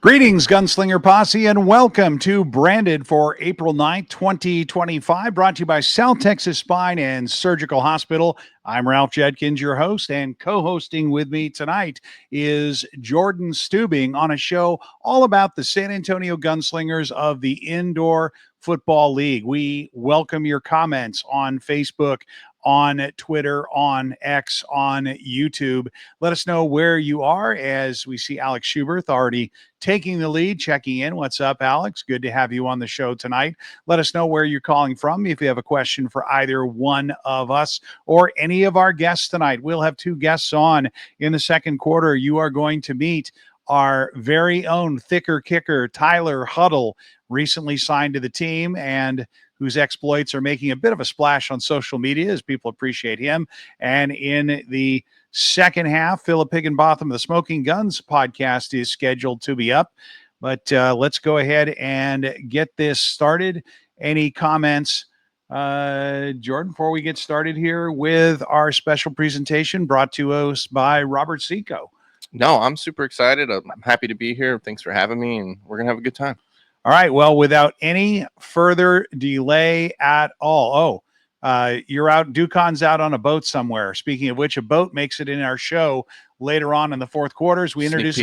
Greetings, Gunslinger Posse, and welcome to Branded for April 9th, 2025, brought to you by South Texas Spine and Surgical Hospital. I'm Ralph Judkins, your host, and co-hosting with me tonight is Jordan Steubing on a show all about the San Antonio Gunslingers of the Indoor Football League. We welcome your comments on Facebook, on Twitter, on X, on YouTube. Let us know where you are as we see Alex Schuberth already taking the lead, checking in. What's up, Alex? Good to have you on the show tonight. Let us know where you're calling from if you have a question for either one of us or any of our guests tonight. We'll have two guests on in the second quarter. You are going to meet our very own thicker kicker, Tyler Huettel, recently signed to the team and whose exploits are making a bit of a splash on social media as people appreciate him. And in the second half, Phillip Higginbotham of the Smokin Gunz podcast is scheduled to be up. But let's go ahead and get this started. Any comments, Jordan, before we get started here with our special presentation brought to us by Robert Seco? No, I'm super excited. I'm happy to be here. Thanks for having me, and we're going to have a good time. All right. Well, without any further delay at all. You're out. Ducon's out on a boat somewhere. Speaking of which, a boat makes it in our show later on in the fourth quarter as we introduce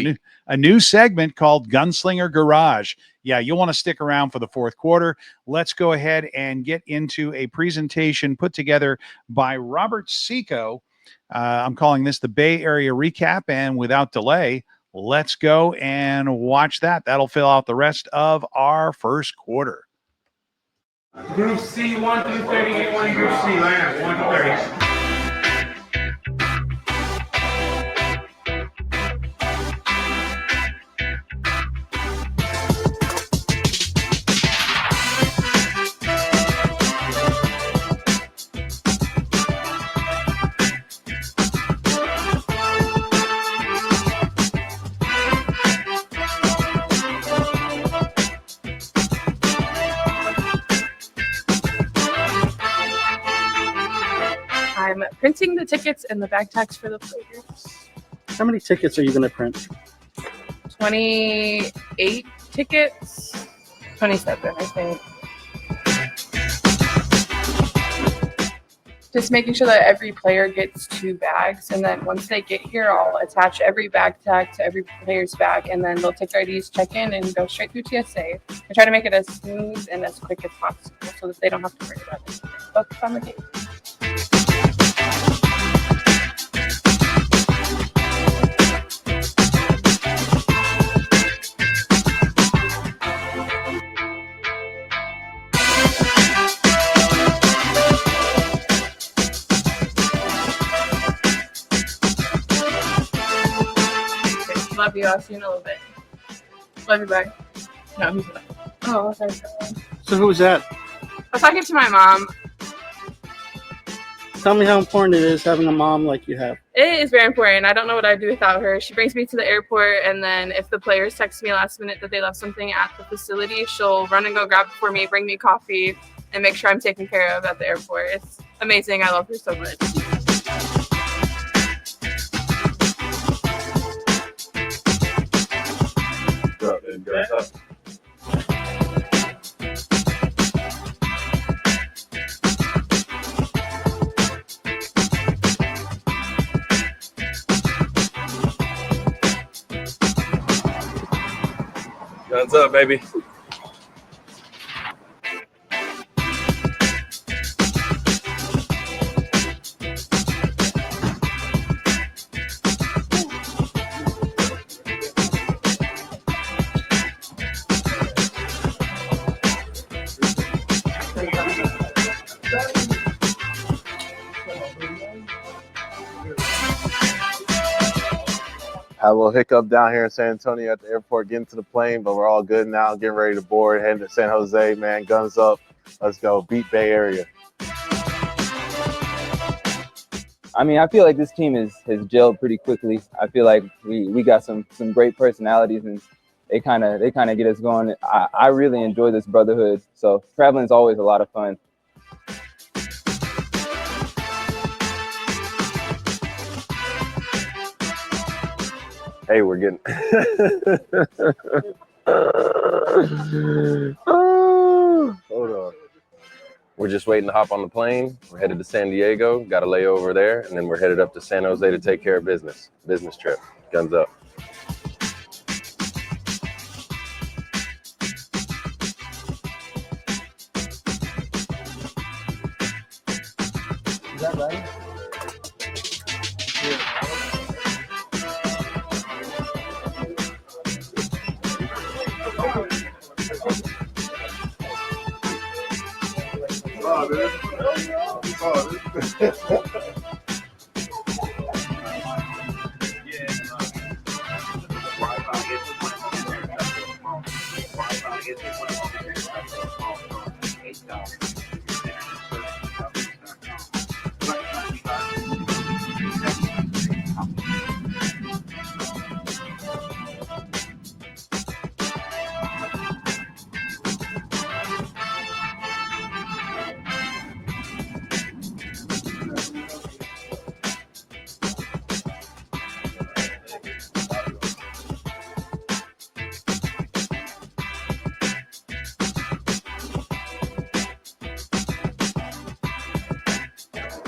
a new segment called Gunslinger Garage. Yeah, you'll want to stick around for the fourth quarter. Let's go ahead and get into a presentation put together by Robert Seco. I'm calling this the Bay Area Recap, and without delay, let's go and watch that. That'll fill out the rest of our first quarter. Group C, 1 through 38, 1 in Group C, line up, 1 to 30. I'm printing the tickets and the bag tags for the players. How many tickets are you going to print? 28 tickets. 27, I think. Just making sure that every player gets 2 bags, and then once they get here, I'll attach every bag tag to every player's bag, and then they'll take their IDs, check in, and go straight through TSA. I try to make it as smooth and as quick as possible so that they don't have to worry about it. Focus on the game. Love you. I'll see you in a little bit. Love you, bye. No, he's not. Oh, okay. So who was that? I was talking to my mom. Tell me how important it is having a mom like you have. It is very important. I don't know what I'd do without her. She brings me to the airport, and then if the players text me last minute that they left something at the facility, she'll run and go grab it for me, bring me coffee, and make sure I'm taken care of at the airport. It's amazing. I love her so much. Guns up, baby. Had a little hiccup down here in San Antonio at the airport getting to the plane, but we're all good now. Getting ready to board, heading to San Jose, man. Guns up. Let's go. Beat Bay Area. I mean, I feel like this team has gelled pretty quickly. I feel like we got some great personalities, and they kind of get us going. I really enjoy this brotherhood. So traveling is always a lot of fun. Hey, we're getting. Hold on. We're just waiting to hop on the plane. We're headed to San Diego. Got a layover there, and then we're headed up to San Jose to take care of business. Business trip. Guns up. Is that right?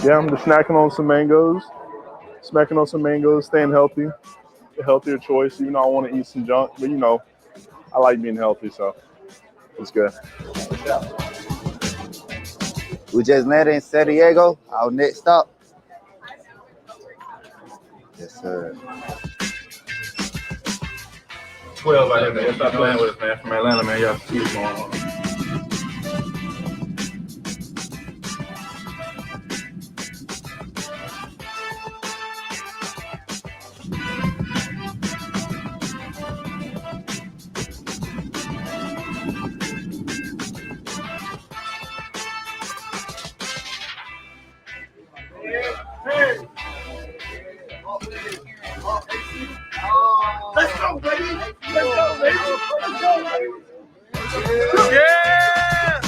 Yeah, I'm just snacking on some mangoes, staying healthy, a healthier choice. Even though I want to eat some junk, but I like being healthy, so it's good. We just landed in San Diego. Our next stop. Yes, sir. 12 out here, man. Stop playing with us, man. From Atlanta, man. Y'all see what's going on. Let's go, baby. Let's go, baby. Let's go, baby. Yeah.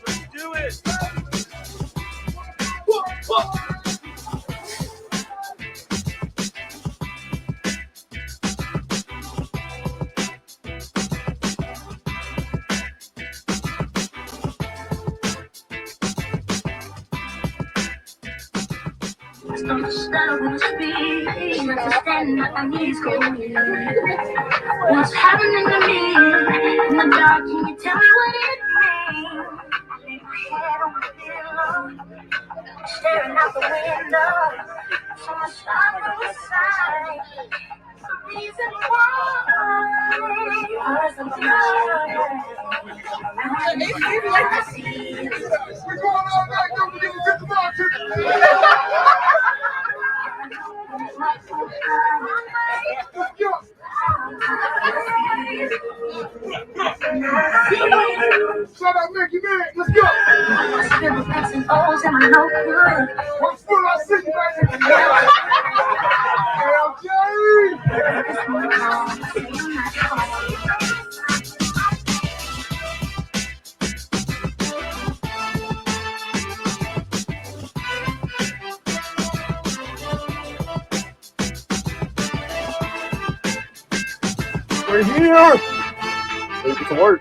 Let's do it. What's happening to me in the dark? Can you tell me what it means? Lay my head on the pillow, staring out the window. So much outside. The reason why are something we're going all night. Don't forget to get the ball to Shout out Mickey Man. Let's go. O's in my notebook. What's full? I see you back in the We're here. Let's get to work.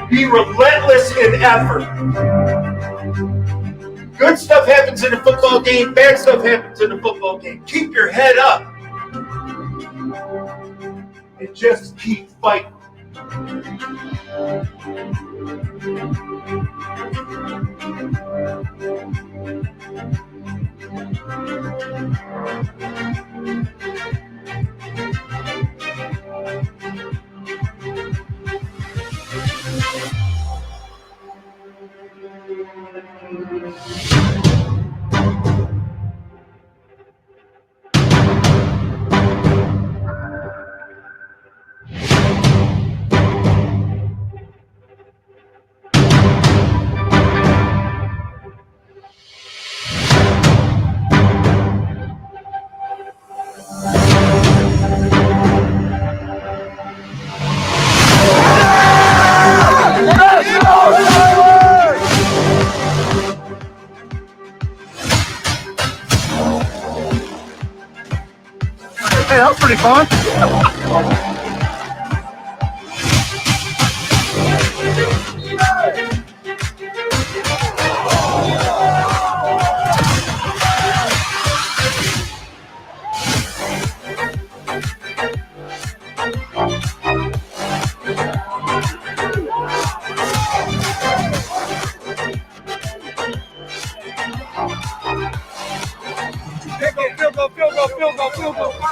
Be relentless in effort. Good stuff happens in a football game, bad stuff happens in a football game. Keep your head up and just keep fighting. Hey, that was pretty fun. Field goal.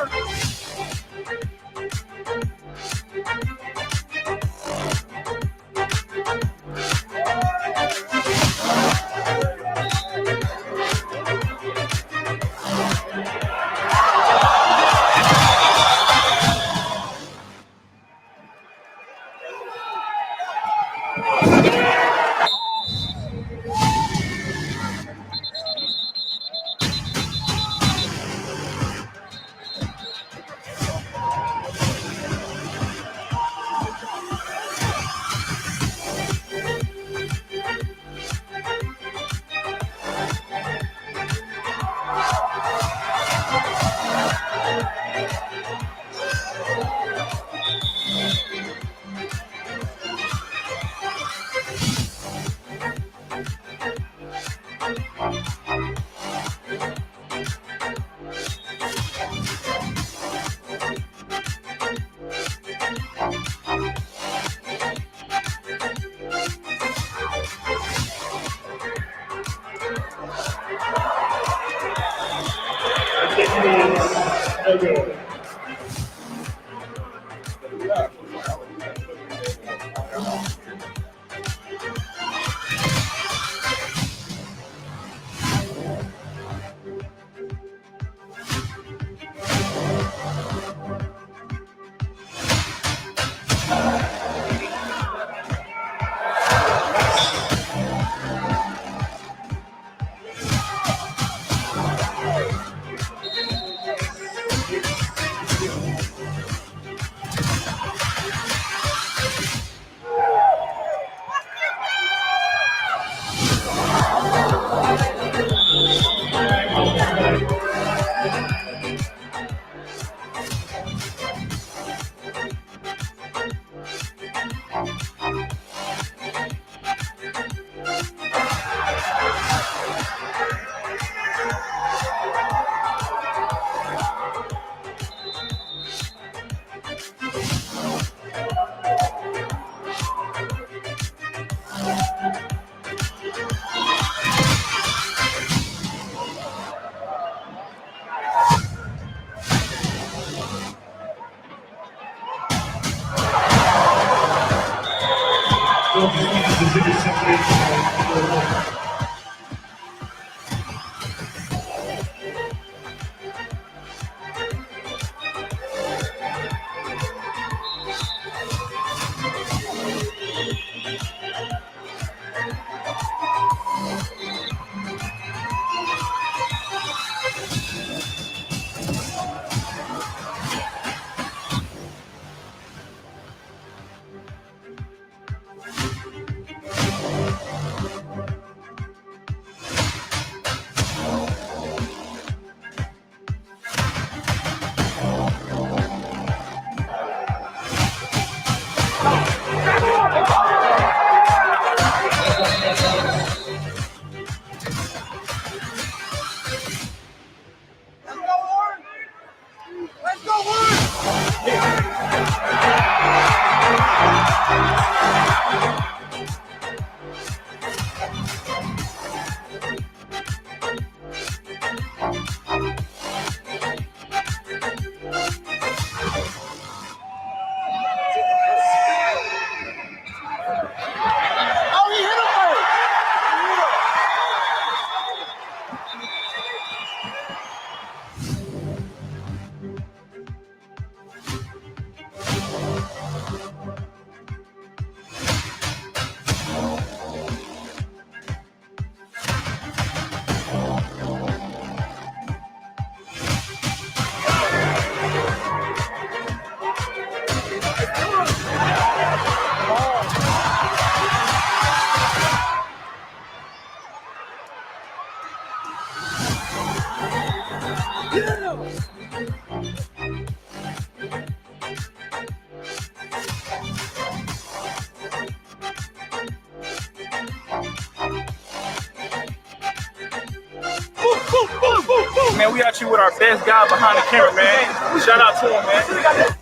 man. We actually with our best guy behind the camera, man. Shout out to him, man.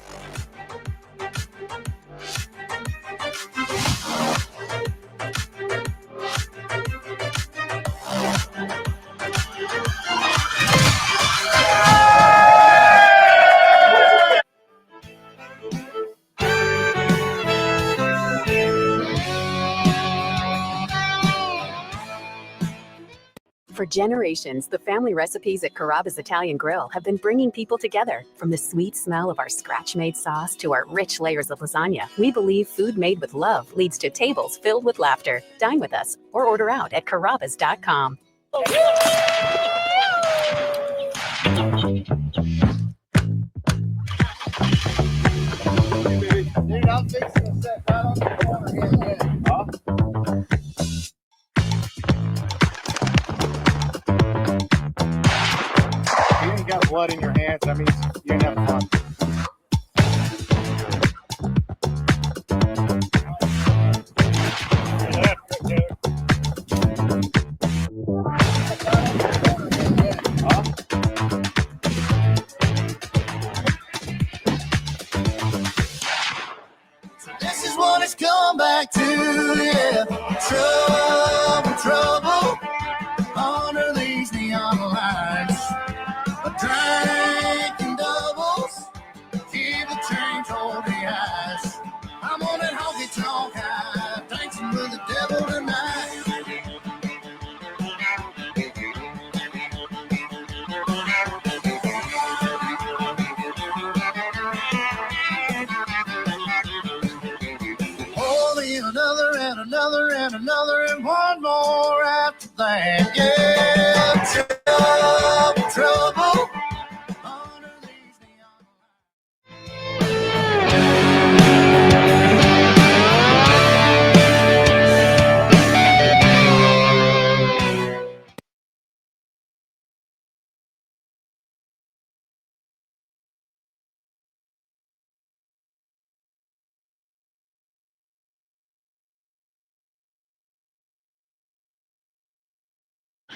For generations, the family recipes at Carrabba's Italian Grill have been bringing people together. From the sweet smell of our scratch-made sauce to our rich layers of lasagna, we believe food made with love leads to tables filled with laughter. Dine with us or order out at carrabbas.com. Dude, I'm fixing to set right on the corner here. You ain't got blood in your hands. That means you ain't having fun. This is what it's come back to, yeah. Trouble, under these neon lights. A drink and doubles, keep the change on the ice. I'm on that honky tonk high, dancing with the devil tonight. Another and one more after that. Yeah, trouble.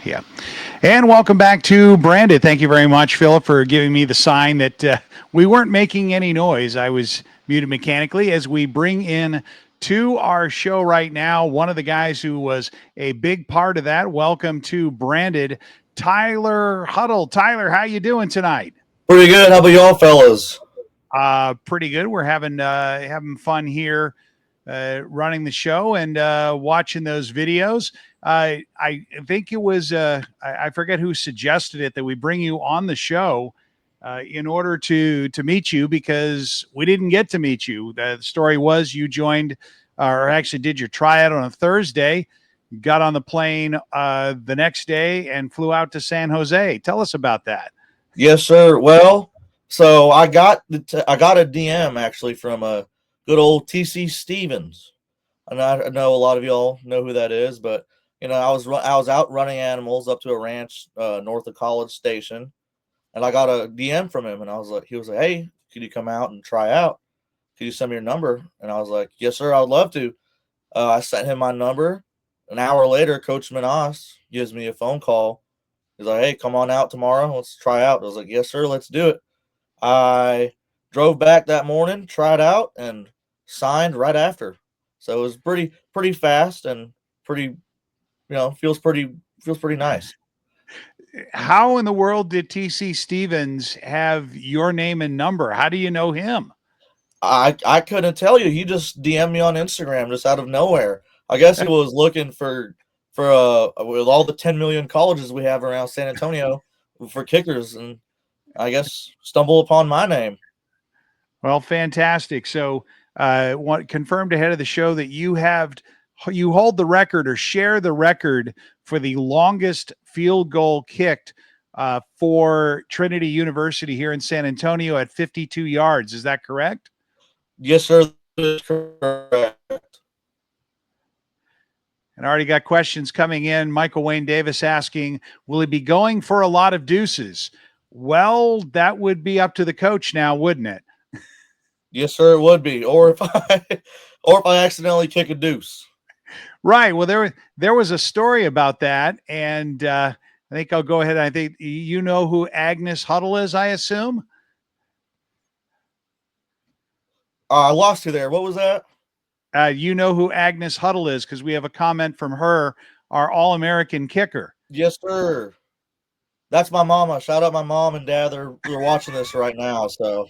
Yeah. And welcome back to Branded. Thank you very much, Phillip, for giving me the sign that we weren't making any noise. I was muted mechanically as we bring in to our show right now one of the guys who was a big part of that. Welcome to Branded, Tyler Huettel. Tyler, how you doing tonight? Pretty good. How about y'all fellas? Pretty good. We're having fun here running the show and watching those videos. I think it was I forget who suggested it that we bring you on the show in order to meet you, because we didn't get to meet you. The story was you joined or actually did your tryout on a Thursday, got on the plane the next day and flew out to San Jose. Tell us about that. Yes, sir. Well, so I got a DM actually from a good old TC Stevens, and I know a lot of y'all know who that is, but you know, I was out running animals up to a ranch north of College Station, and I got a DM from him, and he was like, "Hey, could you come out and try out? Could you send me your number?" And I was like, "Yes, sir, I'd love to." I sent him my number. An hour later, Coach Manas gives me a phone call. He's like, "Hey, come on out tomorrow. Let's try out." I was like, "Yes, sir, let's do it." I drove back that morning, tried out, and signed right after. So it was pretty fast and pretty. You know, feels pretty nice. How in the world did TC Stevens have your name and number? How do you know him? I couldn't tell you. He just DM'd me on Instagram just out of nowhere. I guess he was looking for with all the 10 million colleges we have around San Antonio for kickers, and I guess stumble upon my name. Well, fantastic. So, confirmed ahead of the show that you hold the record or share the record for the longest field goal kicked for Trinity University here in San Antonio at 52 yards. Is that correct? Yes, sir. That is correct. And I already got questions coming in. Michael Wayne Davis asking, will he be going for a lot of deuces? Well, that would be up to the coach now, wouldn't it? Yes, sir, it would be. Or if I accidentally kick a deuce. Right. Well, there was a story about that, and I think I'll go ahead. I think you know who Agnes Huettel is, I assume. I lost you there. What was that? You know who Agnes Huettel is because we have a comment from her, our All-American kicker. Yes, sir. That's my mama. Shout out my mom and dad. They're watching this right now. So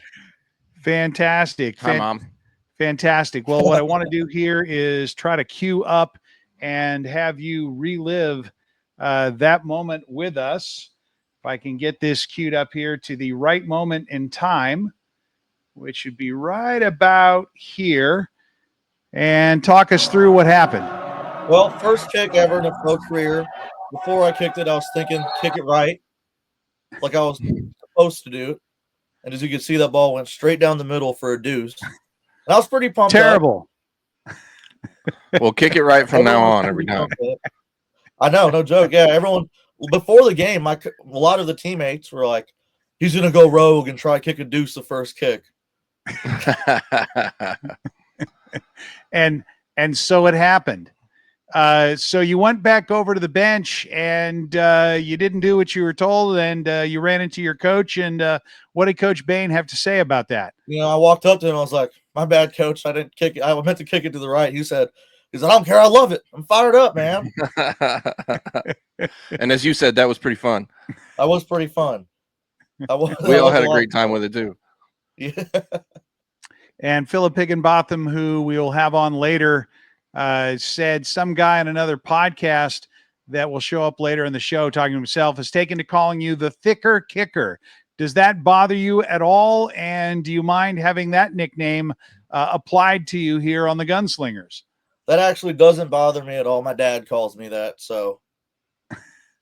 fantastic. Hi, Mom. Fantastic. Well, what I want to do here is try to queue up and have you relive that moment with us. If I can get this queued up here to the right moment in time, which should be right about here, and talk us through what happened. Well, first kick ever in a pro career. Before I kicked it, I was thinking kick it right, like I was supposed to do. And as you can see, that ball went straight down the middle for a deuce. And I was pretty pumped Terrible. up. We'll kick it right from now on every time. I know, no joke. Yeah, everyone before the game, a lot of the teammates were like, "He's gonna go rogue and try kick a deuce the first kick." and so it happened. So you went back over to the bench and you didn't do what you were told, and you ran into your coach. And what did Coach Bain have to say about that? You know, I walked up to him. I was like, "My bad, Coach. I didn't kick it. I meant to kick it to the right." He said, "I don't care. I love it. I'm fired up, man." And as you said, that was pretty fun. That was pretty fun. We all had a great time with it too. Yeah. And Phillip Higginbotham, who we'll have on later, said some guy on another podcast that will show up later in the show talking to himself has taken to calling you the thicker kicker. Does that bother you at all? And do you mind having that nickname applied to you here on the Gunslingers? That actually doesn't bother me at all. My dad calls me that, so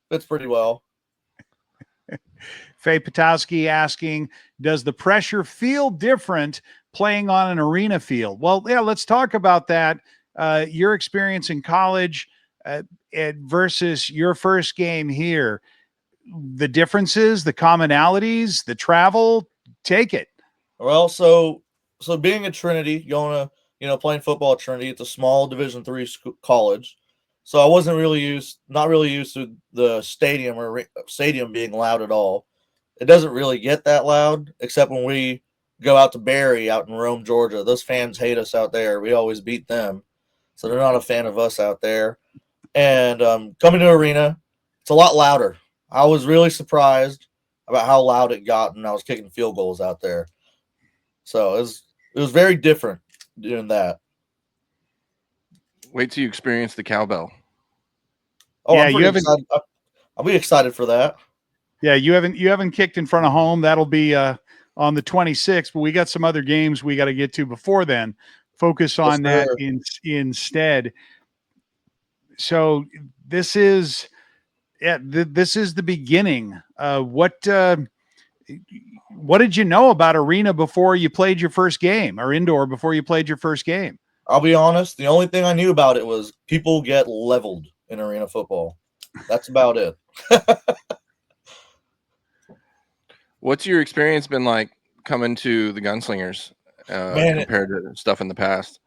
fits pretty well. Faye Patowski asking, does the pressure feel different playing on an arena field? Well, yeah, let's talk about that. Your experience in college versus your first game here, the differences, the commonalities, the travel, take it. Well, so being at Trinity, going to, playing football at Trinity, it's a small Division III college. So I wasn't not really used to the stadium being loud at all. It doesn't really get that loud, except when we go out to Barry out in Rome, Georgia. Those fans hate us out there. We always beat them. So they're not a fan of us out there. And coming to arena, it's a lot louder. I was really surprised about how loud it got when I was kicking field goals out there. So it was very different doing that. Wait till you experience the cowbell. Oh, yeah, I'll be excited for that. Yeah, you haven't kicked in front of home. That'll be on the 26th, but we got some other games we got to get to before then. Focus on that instead. So this is the beginning. What did you know about arena before you played your first game, or indoor before you played your first game? I'll be honest. The only thing I knew about it was people get leveled in arena football. That's about it. What's your experience been like coming to the Gunslingers compared to stuff in the past?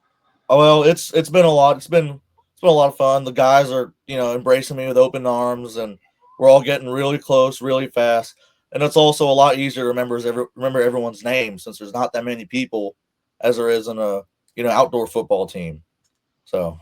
Oh, well, it's been a lot. It's been a lot of fun. The guys are, embracing me with open arms, and we're all getting really close, really fast. And it's also a lot easier to remember everyone's name, since there's not that many people as there is in a outdoor football team. So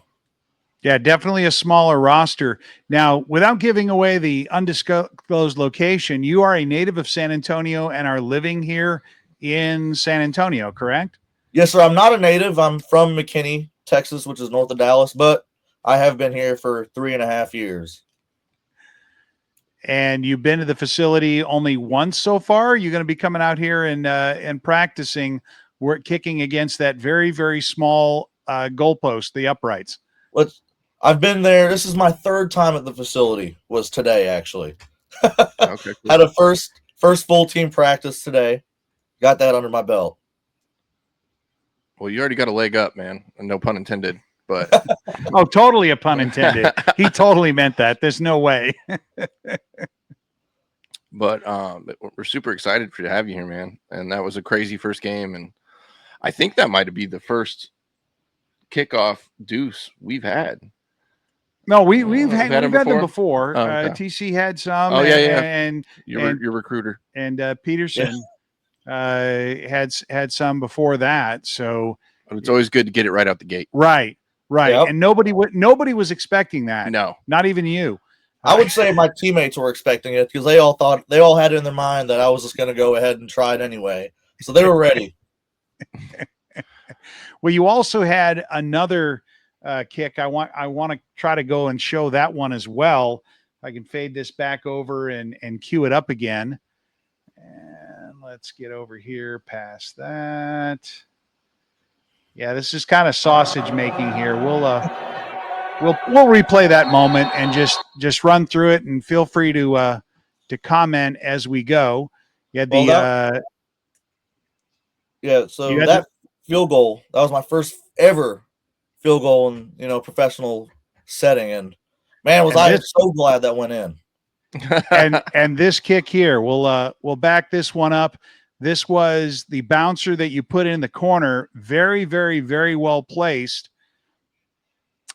yeah, definitely a smaller roster. Now, without giving away the undisclosed location, you are a native of San Antonio and are living here in San Antonio, correct? Yes, sir. I'm not a native. I'm from McKinney, Texas, which is north of Dallas, but I have been here for 3.5 years. And you've been to the facility only once so far? You're going to be coming out here and practicing, kicking against that very, very small goalpost, the uprights. I've been there. This is my third time at the facility. Was today, actually. Okay, cool. Had a first full team practice today. Got that under my belt. Well, you already got a leg up, man. No pun intended. But oh, totally a pun intended. He totally meant that. There's no way. But we're super excited to have you here, man. And that was a crazy first game, and I think that might be the first kickoff deuce we've had. No, we've had them them before. Oh, okay. TC had some. Oh, yeah. And your recruiter. And Peterson had some before that. So but it's always good to get it right out the gate. Right. Yep. And nobody was expecting that. No, not even you. I would say my teammates were expecting it because they all had it in their mind that I was just going to go ahead and try it anyway. So they were ready. Well, you also had another kick. I want to try to go and show that one as well. I can fade this back over and cue it up again. And let's get over here past that. Yeah, this is kind of sausage making here. We'll replay that moment and just run through it, and feel free to comment as we go. You had the so that field goal, that was my first ever field goal in professional setting, and man, was I so glad that went in. and this kick here, we'll back this one up. This was the bouncer that you put in the corner, very, very, very well placed.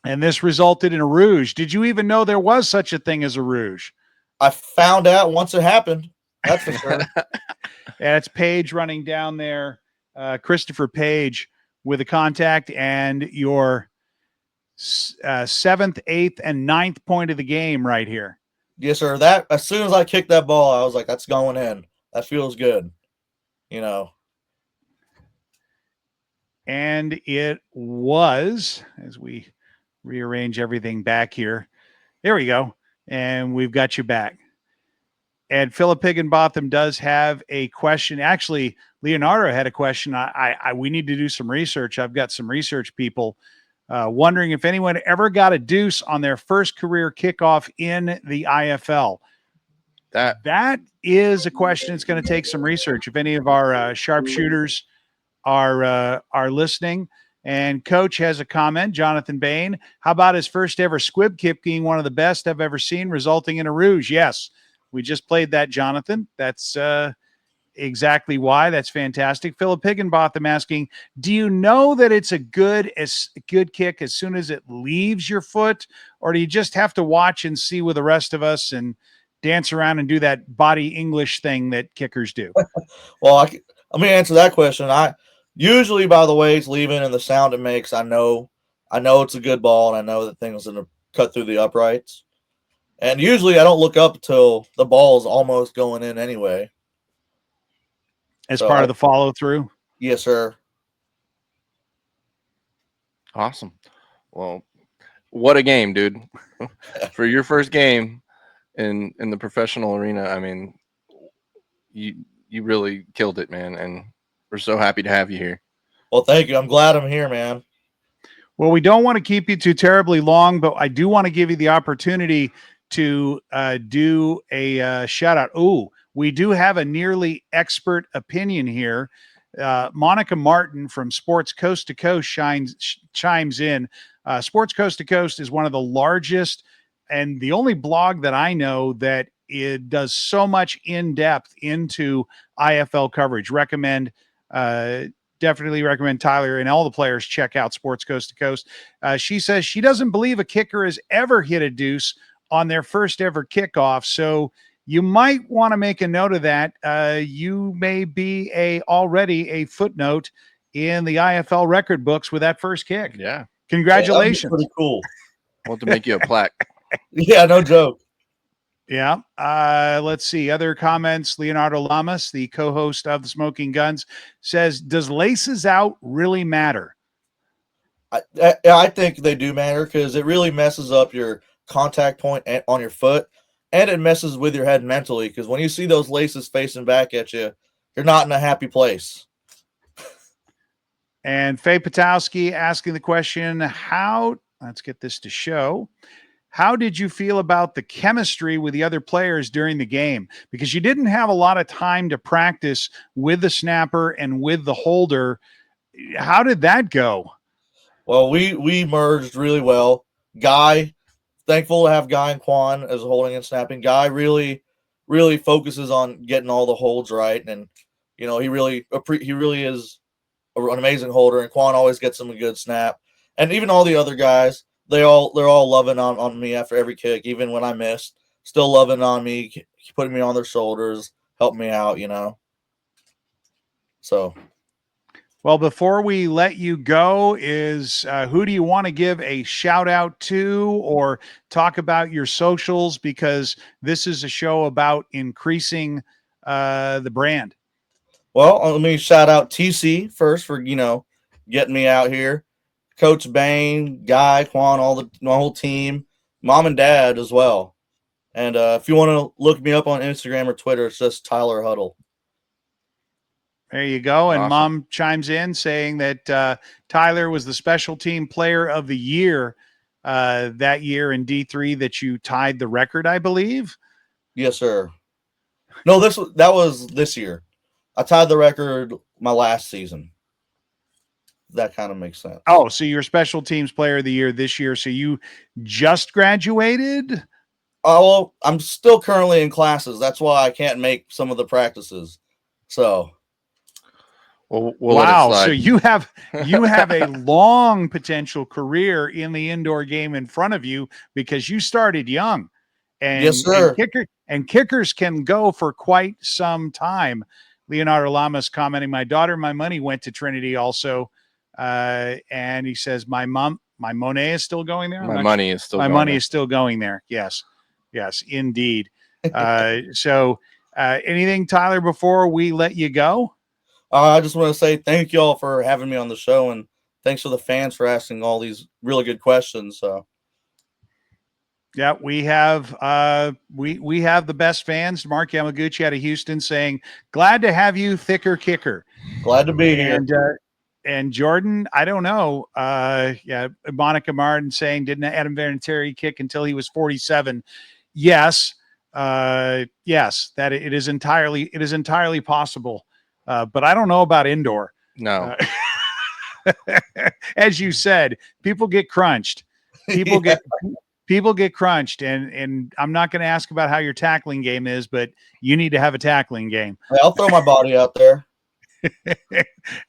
And this resulted in a rouge. Did you even know there was such a thing as a rouge? I found out once it happened. That's for sure. And it's Page running down there, Christopher Page with a contact, and your 7th, 8th, and 9th point of the game right here. Yes, sir. That as soon as I kicked that ball, I was like, "That's going in. That feels good." And it was, as we rearrange everything back here. There we go. And we've got you back. And Phillip Higginbotham does have a question. Actually, Leonardo had a question. We need to do some research. I've got some research people wondering if anyone ever got a deuce on their first career kickoff in the IFL. That is a question that's going to take some research. If any of our sharpshooters are listening, and Coach has a comment, Jonathan Bain, how about his first ever squib kick being one of the best I've ever seen, resulting in a rouge? Yes, we just played that, Jonathan. That's exactly why. That's fantastic. Phillip Higginbotham asking, do you know that it's a good kick as soon as it leaves your foot, or do you just have to watch and see with the rest of us and dance around and do that body English thing that kickers do? Well, let me answer that question. I usually, by the way it's leaving and the sound it makes, I know it's a good ball, and I know that thing's going to cut through the uprights. And usually I don't look up until the ball is almost going in anyway. As part of the follow through? Yes, sir. Awesome. Well, what a game, dude. For your first game in the professional arena, I mean, you really killed it, man, and we're so happy to have you here. Well, thank you. I'm glad I'm here, man. Well, we don't want to keep you too terribly long, but I do want to give you the opportunity to do a shout out. Ooh, we do have a nearly expert opinion here. Monica Martin from Sports Coast to Coast chimes in. Sports Coast to Coast is one of the largest and the only blog that I know that it does so much in depth into IFL coverage. Definitely recommend Tyler and all the players check out Sports Coast to Coast. She says she doesn't believe a kicker has ever hit a deuce on their first ever kickoff. So you might want to make a note of that. You may be already a footnote in the IFL record books with that first kick. Yeah. Congratulations. Pretty cool. Want to make you a plaque. Yeah, no joke. Yeah. Let's see. Other comments. Leonardo Lamas, the co-host of the Smokin Gunz, says, does laces out really matter? I think they do matter because it really messes up your contact point on your foot, and it messes with your head mentally because when you see those laces facing back at you, you're not in a happy place. And Faye Patowski asking the question, let's get this to show. How did you feel about the chemistry with the other players during the game? Because you didn't have a lot of time to practice with the snapper and with the holder. How did that go? Well, we merged really well. Guy, thankful to have Guy and Quan as holding and snapping. Guy really focuses on getting all the holds right, and he really is an amazing holder. And Quan always gets him a good snap. And even all the other guys, they're all loving on me after every kick, even when I missed. Still loving on me, putting me on their shoulders, helping me out, So, well, before we let you go, who do you want to give a shout out to or talk about your socials? Because this is a show about increasing the brand. Well, let me shout out TC first for, getting me out here. Coach Bain, Guy, Quan, my whole team, mom and dad as well. And if you want to look me up on Instagram or Twitter, it's just Tyler Huettel. There you go. And Awesome. Mom chimes in saying that Tyler was the special team player of the year that year in D3 that you tied the record, I believe. Yes, sir. No, that was this year. I tied the record my last season. That kind of makes sense. Oh, so you're special teams player of the year this year. So you just graduated? Oh, well, I'm still currently in classes. That's why I can't make some of the practices. So, we'll wow. let it slide. So you have a long potential career in the indoor game in front of you because you started young. And, yes, sir. And kickers can go for quite some time. Leonardo Lamas commenting, my daughter, my money went to Trinity also. And he says, my Monet is still going there. My money is still going there. Yes, indeed. So anything, Tyler, before we let you go? I just want to say thank you all for having me on the show, and thanks for the fans for asking all these really good questions. So. Yeah, we have we have the best fans. Mark Yamaguchi out of Houston saying, glad to have you, thicker kicker. Glad to be here. And Jordan, I don't know. Monica Martin saying, didn't Adam Vinatieri kick until he was 47? Yes. Yes, that it is entirely possible. But I don't know about indoor. No. As you said, people get crunched. People get crunched, and I'm not going to ask about how your tackling game is, but you need to have a tackling game. I'll throw my body out there.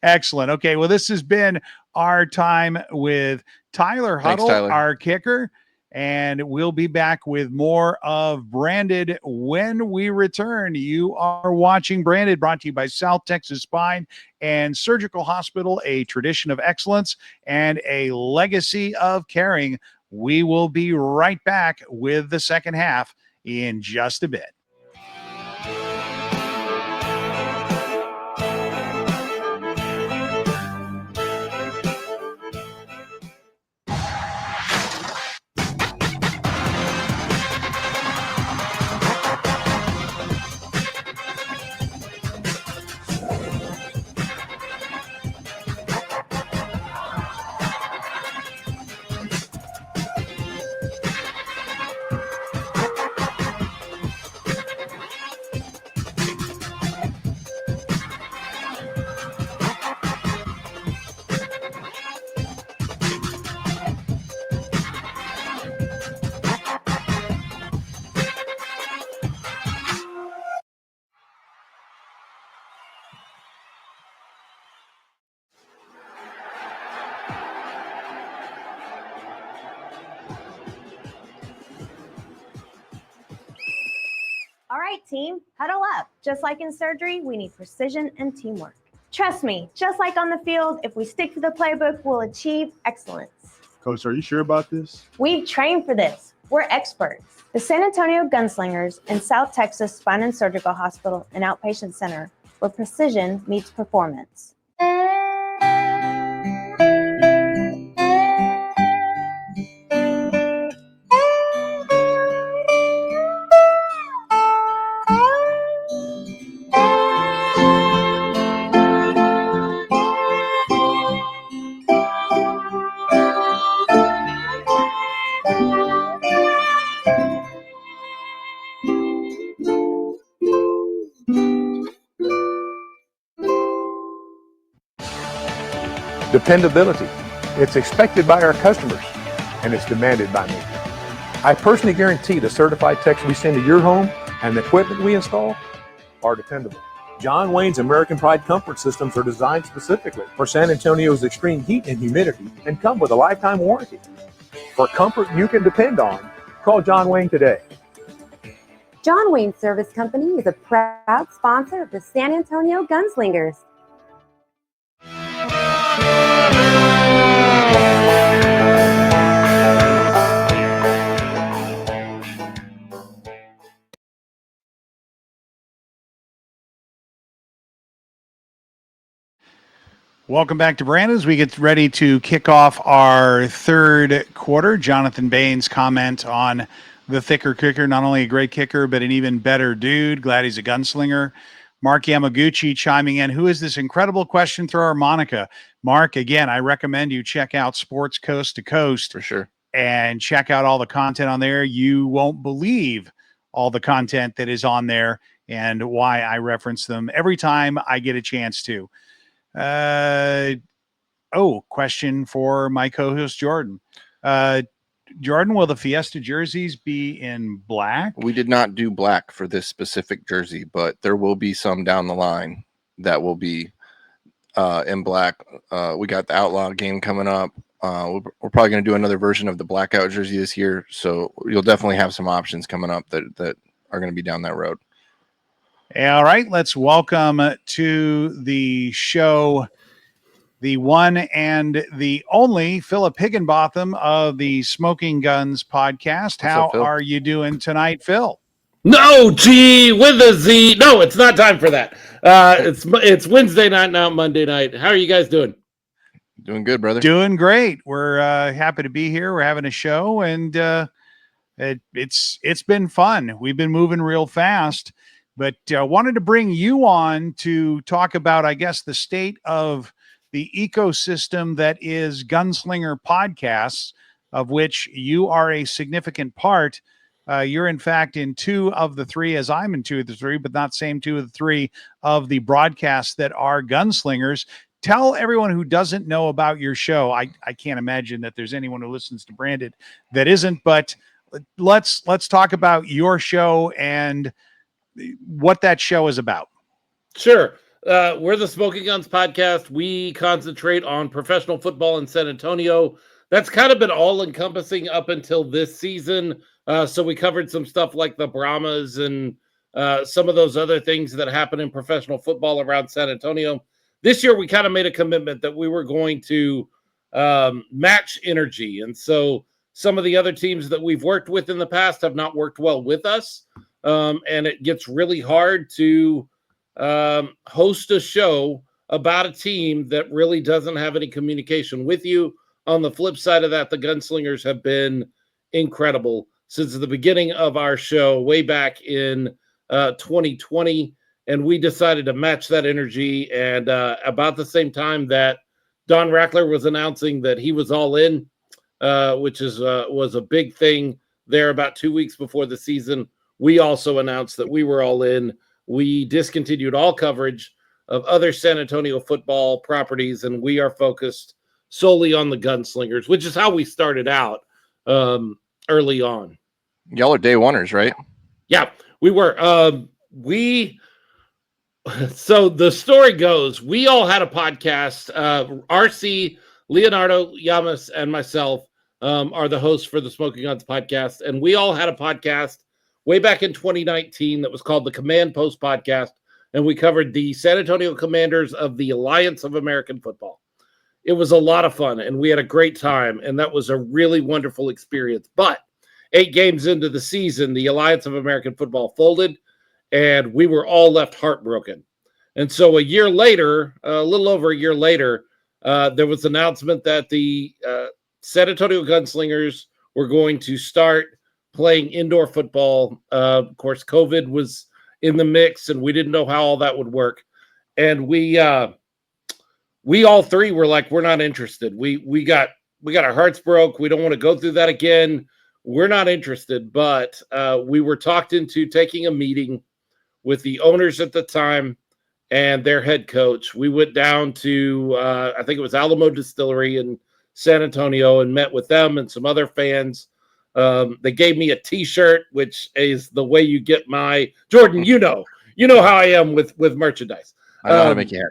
Excellent. Okay, well, this has been our time with Tyler Huettel, our kicker, and we'll be back with more of Branded when we return. You are watching Branded, brought to you by South Texas Spine and Surgical Hospital, a tradition of excellence and a legacy of caring. We will be right back with the second half in just a bit. All right, team, huddle up. Just like in surgery, we need precision and teamwork. Trust me, just like on the field, if we stick to the playbook, we'll achieve excellence. Coach, are you sure about this? We've trained for this. We're experts. The San Antonio Gunslingers and South Texas Spine and Surgical Hospital and Outpatient Center, where precision meets performance. Dependability. It's expected by our customers, and it's demanded by me. I personally guarantee the certified techs we send to your home and the equipment we install are dependable. John Wayne's American Pride comfort systems are designed specifically for San Antonio's extreme heat and humidity and come with a lifetime warranty. For comfort you can depend on, call John Wayne today. John Wayne Service Company is a proud sponsor of the San Antonio Gunslingers. Welcome back to Brandon as we get ready to kick off our third quarter. Jonathan Bain's comment on the thicker kicker, not only a great kicker, but an even better dude. Glad he's a gunslinger. Mark Yamaguchi chiming in. Who is this incredible question thrower, Monica? Mark, again, I recommend you check out Sports Coast to Coast. For sure. And check out all the content on there. You won't believe all the content that is on there and why I reference them every time I get a chance to. Question for my co-host Jordan. Jordan, will the Fiesta jerseys be in black? We did not do black for this specific jersey, but there will be some down the line that will be in black. We got the Outlaw game coming up. We're probably going to do another version of the blackout jersey this year, so you'll definitely have some options coming up that are going to be down that road. All right, let's welcome to the show the one and the only Phillip Higginbotham of the Smokin Gunz podcast. How are you doing tonight, Phil? No, G with a Z. No, it's not time for that. It's Wednesday night, not Monday night. How are you guys doing? Doing good, brother. Doing great. We're happy to be here. We're having a show, and it's been fun. We've been moving real fast, but wanted to bring you on to talk about, I guess, the state of the ecosystem that is Gunslinger Podcasts, of which you are a significant part. You're, in fact, in 2 of the 3, as I'm in 2 of the 3, but not same 2 of the 3 of the broadcasts that are Gunslingers. Tell everyone who doesn't know about your show. I can't imagine that there's anyone who listens to Branded that isn't, but let's talk about your show and what that show is about. Sure. We're the Smokin Gunz podcast. We concentrate on professional football in San Antonio. That's kind of been all-encompassing up until this season. So we covered some stuff like the Brahmas and some of those other things that happen in professional football around San Antonio. This year, we kind of made a commitment that we were going to match energy. And so some of the other teams that we've worked with in the past have not worked well with us. And it gets really hard to host a show about a team that really doesn't have any communication with you. On the flip side of that, the Gunslingers have been incredible since the beginning of our show way back in 2020. And we decided to match that energy. And about the same time that Don Rackler was announcing that he was all in, which was a big thing there about 2 weeks before the season, we also announced that we were all in. We discontinued all coverage of other San Antonio football properties, and we are focused solely on the Gunslingers, which is how we started out early on. Y'all are day oneers, right? Yeah, we were. So the story goes, we all had a podcast. RC, Leonardo Llamas, and myself are the hosts for the Smokin Gunz podcast, and we all had a podcast way back in 2019 that was called the Command Post Podcast, and we covered the San Antonio Commanders of the Alliance of American Football. It was a lot of fun, and we had a great time, and that was a really wonderful experience. But 8 games into the season, the Alliance of American Football folded, and we were all left heartbroken. And so a year later, a little over a year later, there was an announcement that the San Antonio Gunslingers were going to start playing indoor football. Of course, COVID was in the mix, and we didn't know how all that would work. And we all 3 were like, we're not interested. We got our hearts broke. We don't want to go through that again. We're not interested. But we were talked into taking a meeting with the owners at the time and their head coach. We went down to, I think it was Alamo Distillery in San Antonio, and met with them and some other fans. They gave me a T-shirt, which is the way you get my Jordan. You know how I am with merchandise. I know how to make you happy.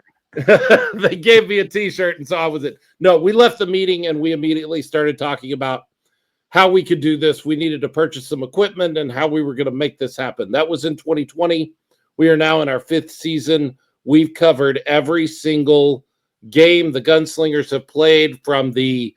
They gave me a T-shirt, and so I was it. No, we left the meeting and we immediately started talking about how we could do this. We needed to purchase some equipment and how we were going to make this happen. That was in 2020. We are now in our 5th season. We've covered every single game the Gunslingers have played, from the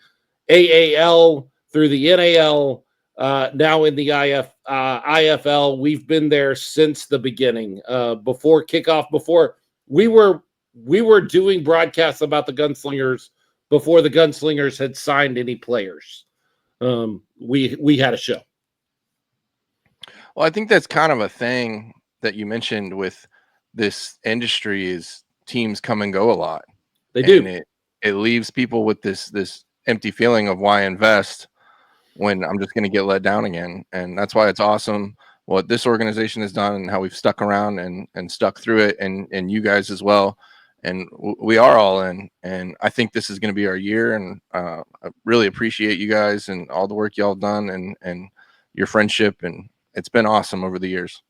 AAL through the NAL, now in the IFL. We've been there since the beginning, before kickoff, before we were doing broadcasts about the Gunslingers before the Gunslingers had signed any players. We had a show. Well, I think that's kind of a thing that you mentioned with this industry, is teams come and go a lot. They do. And it leaves people with this empty feeling of why invest when I'm just going to get let down again. And that's why it's awesome what this organization has done and how we've stuck around and stuck through it, and you guys as well. And we are all in, and I think this is going to be our year. And I really appreciate you guys and all the work y'all done and your friendship. And it's been awesome over the years.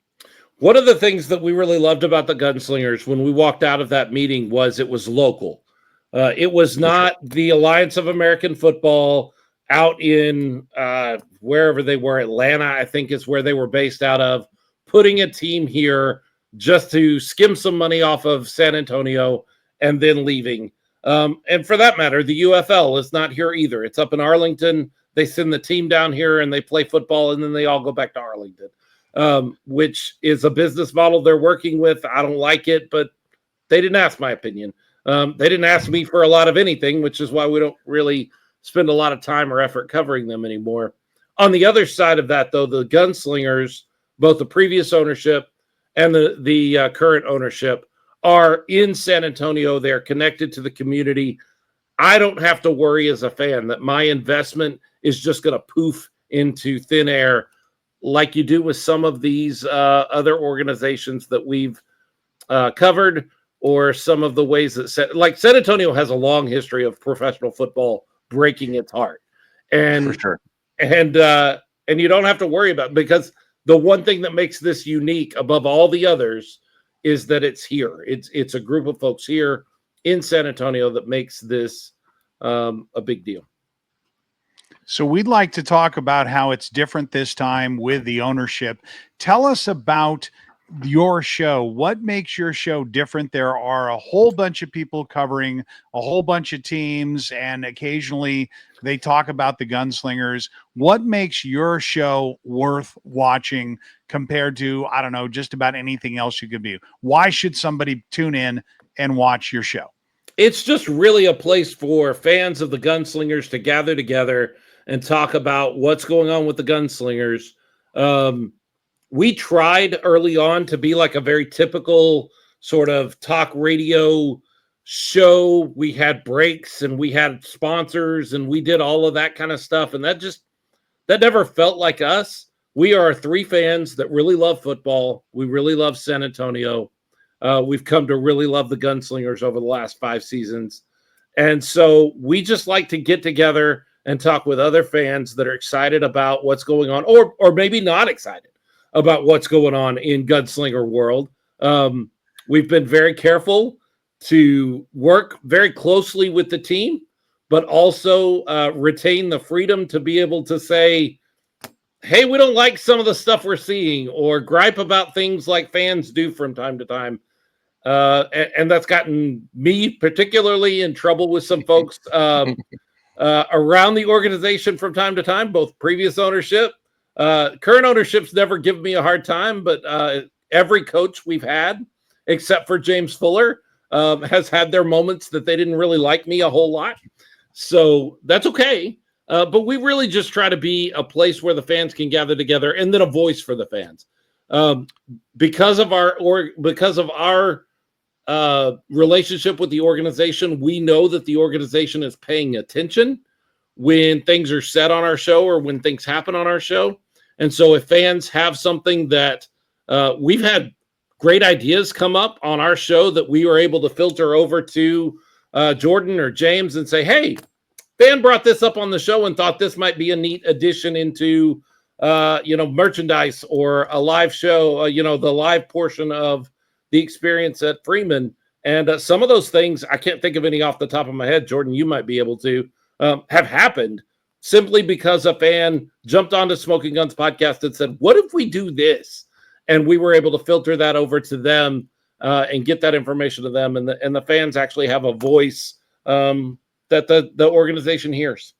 One of the things that we really loved about the Gunslingers when we walked out of that meeting was it was local. It was not the Alliance of American Football out in wherever they were, Atlanta, I think is where they were based out of, putting a team here just to skim some money off of San Antonio and then leaving. And for that matter, the UFL is not here either. It's up in Arlington. They send the team down here and they play football, and then they all go back to Arlington, which is a business model they're working with. I don't like it, but they didn't ask my opinion. They didn't ask me for a lot of anything, which is why we don't really spend a lot of time or effort covering them anymore. On the other side of that, though, the Gunslingers, both the previous ownership and the current ownership, are in San Antonio. They're connected to the community. I don't have to worry as a fan that my investment is just going to poof into thin air like you do with some of these other organizations that we've covered, or some of the ways that San Antonio has a long history of professional football breaking its heart. And for sure. And you don't have to worry about it, because the one thing that makes this unique above all the others is that it's here. It's a group of folks here in San Antonio that makes this a big deal. So we'd like to talk about how it's different this time with the ownership. Tell us about your show. What makes your show different? There are a whole bunch of people covering a whole bunch of teams, and occasionally they talk about the Gunslingers. What makes your show worth watching compared to, I don't know, just about anything else you could be? Why should somebody tune in and watch your show? It's just really a place for fans of the Gunslingers to gather together and talk about what's going on with the Gunslingers. We tried early on to be like a very typical sort of talk radio show. We had breaks and we had sponsors and we did all of that kind of stuff. And that never felt like us. We are 3 fans that really love football. We really love San Antonio. We've come to really love the Gunslingers over the last 5 seasons. And so we just like to get together and talk with other fans that are excited about what's going on, or maybe not excited about what's going on in Gunslinger world. We've been very careful to work very closely with the team, but also retain the freedom to be able to say, hey, we don't like some of the stuff we're seeing, or gripe about things like fans do from time to time. And that's gotten me particularly in trouble with some folks around the organization from time to time, both previous ownership. Current ownership's never given me a hard time, but every coach we've had, except for James Fuller, has had their moments that they didn't really like me a whole lot. So that's okay. But we really just try to be a place where the fans can gather together, and then a voice for the fans. Because of our relationship with the organization, we know that the organization is paying attention when things are said on our show or when things happen on our show. And so if fans have something that we've had great ideas come up on our show that we were able to filter over to Jordan or James and say, hey, fan brought this up on the show and thought this might be a neat addition into, merchandise or a live show, the live portion of the experience at Freeman. And some of those things, I can't think of any off the top of my head. Jordan, you might be able to, have happened simply because a fan jumped onto Smokin Gunz podcast and said, what if we do this? And we were able to filter that over to them and get that information to them. And the fans actually have a voice that the organization hears.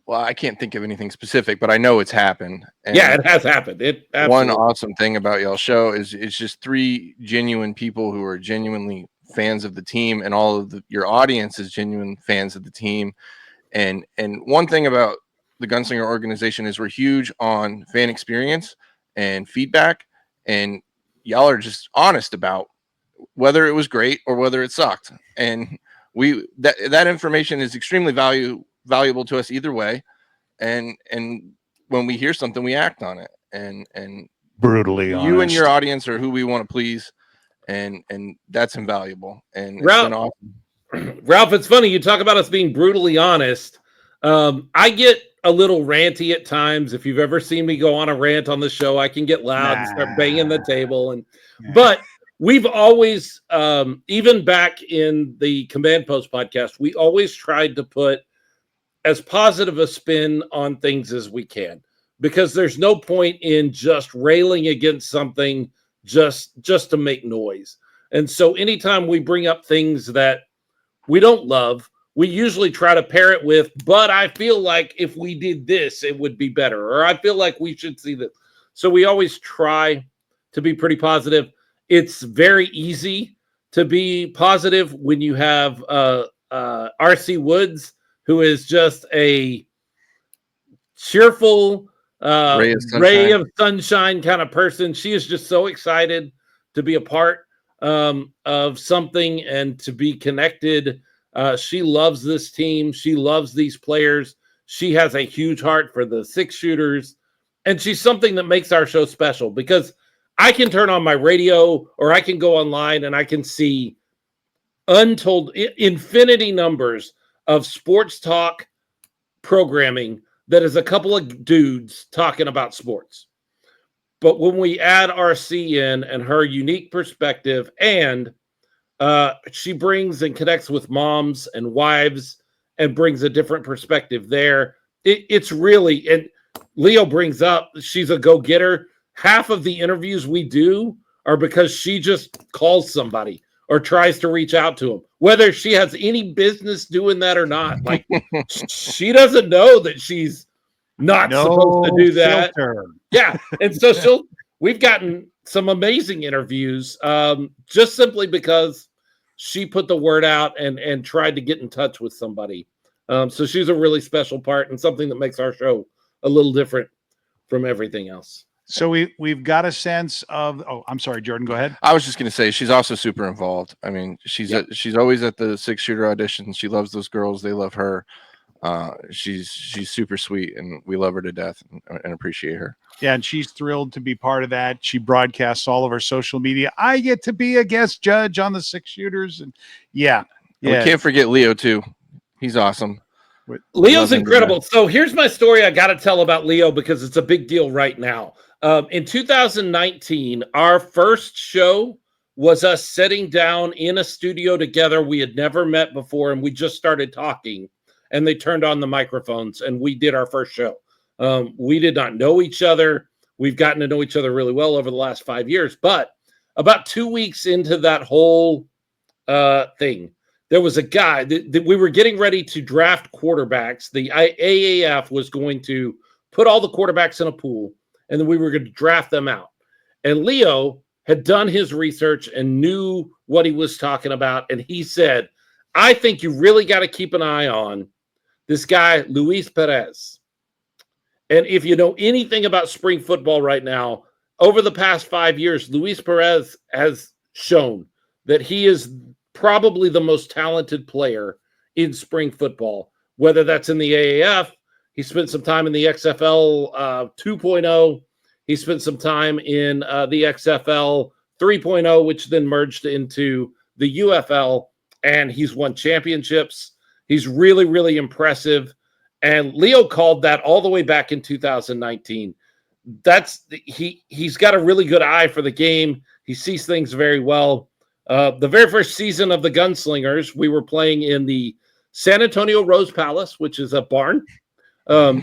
Well, I can't think of anything specific, but I know it's happened. And yeah, it has happened. It one awesome thing about y'all's show is it's just 3 genuine people who are genuinely fans of the team, and all of your audience is genuine fans of the team. And one thing about the Gunslinger organization is we're huge on fan experience and feedback, and y'all are just honest about whether it was great or whether it sucked. And that information is extremely valuable to us either way. And when we hear something, we act on it. And brutally honest. You and your audience are who we want to please, and that's invaluable. And it's been awesome. Ralph, it's funny you talk about us being brutally honest. I get a little ranty at times. If you've ever seen me go on a rant on the show, I can get loud and start banging the table. But we've always, even back in the Command Post podcast, we always tried to put as positive a spin on things as we can, because there's no point in just railing against something just to make noise. And so anytime we bring up things that we don't love, we usually try to pair it with, but I feel like if we did this, it would be better. Or I feel like we should see that. So we always try to be pretty positive. It's very easy to be positive when you have R.C. Woods, who is just a cheerful ray of sunshine kind of person. She is just so excited to be a part of something and to be connected. She loves this team. She loves these players. She has a huge heart for the 6-shooters. And she's something that makes our show special, because I can turn on my radio or I can go online and I can see untold infinity numbers of sports talk programming that is a couple of dudes talking about sports. But when we add RC in and her unique perspective, and she brings and connects with moms and wives and brings a different perspective there, it's really, and Leo brings up, she's a go-getter. Half of the interviews we do are because she just calls somebody or tries to reach out to them, whether she has any business doing that or not. Like, she doesn't know that she's not supposed to do that. Filter. Yeah. And so we've gotten some amazing interviews just simply because she put the word out and tried to get in touch with somebody. So she's a really special part and something that makes our show a little different from everything else. So we've got a sense of, I'm sorry, Jordan, go ahead. I was just going to say, she's also super involved. I mean, she's always at the 6-shooter auditions. She loves those girls. They love her. She's super sweet, and we love her to death and appreciate her. Yeah, and she's thrilled to be part of that. She broadcasts all of our social media. I get to be a guest judge on the 6-shooters, and and we can't forget Leo too. He's awesome. Leo's incredible. So here's my story I got to tell about Leo, because it's a big deal right now. In 2019, our first show was us sitting down in a studio together. We had never met before, and we just started talking, and they turned on the microphones, and we did our first show. We did not know each other. We've gotten to know each other really well over the last 5 years, but about 2 weeks into that whole thing, there was a guy that we were getting ready to draft quarterbacks. The AAF was going to put all the quarterbacks in a pool, and then we were going to draft them out. And Leo had done his research and knew what he was talking about. And he said, I think you really got to keep an eye on this guy, Luis Perez. And if you know anything about spring football right now, over the past 5 years, Luis Perez has shown that he is probably the most talented player in spring football, whether that's in the AAF. He spent some time in the XFL 2.0. He spent some time in the XFL 3.0, which then merged into the UFL, and he's won championships. He's really, really impressive. And Leo called that all the way back in 2019. He's got a really good eye for the game. He sees things very well. The very first season of the Gunslingers, we were playing in the San Antonio Rose Palace, which is a barn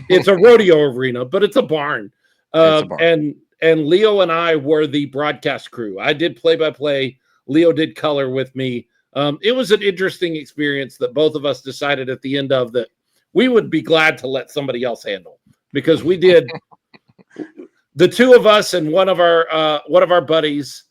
It's a rodeo arena, but it's a barn. It's a barn. And Leo and I were the broadcast crew. I did play-by-play. Leo did color with me. It was an interesting experience that both of us decided at the end of that we would be glad to let somebody else handle, because we did the two of us and one of our buddies,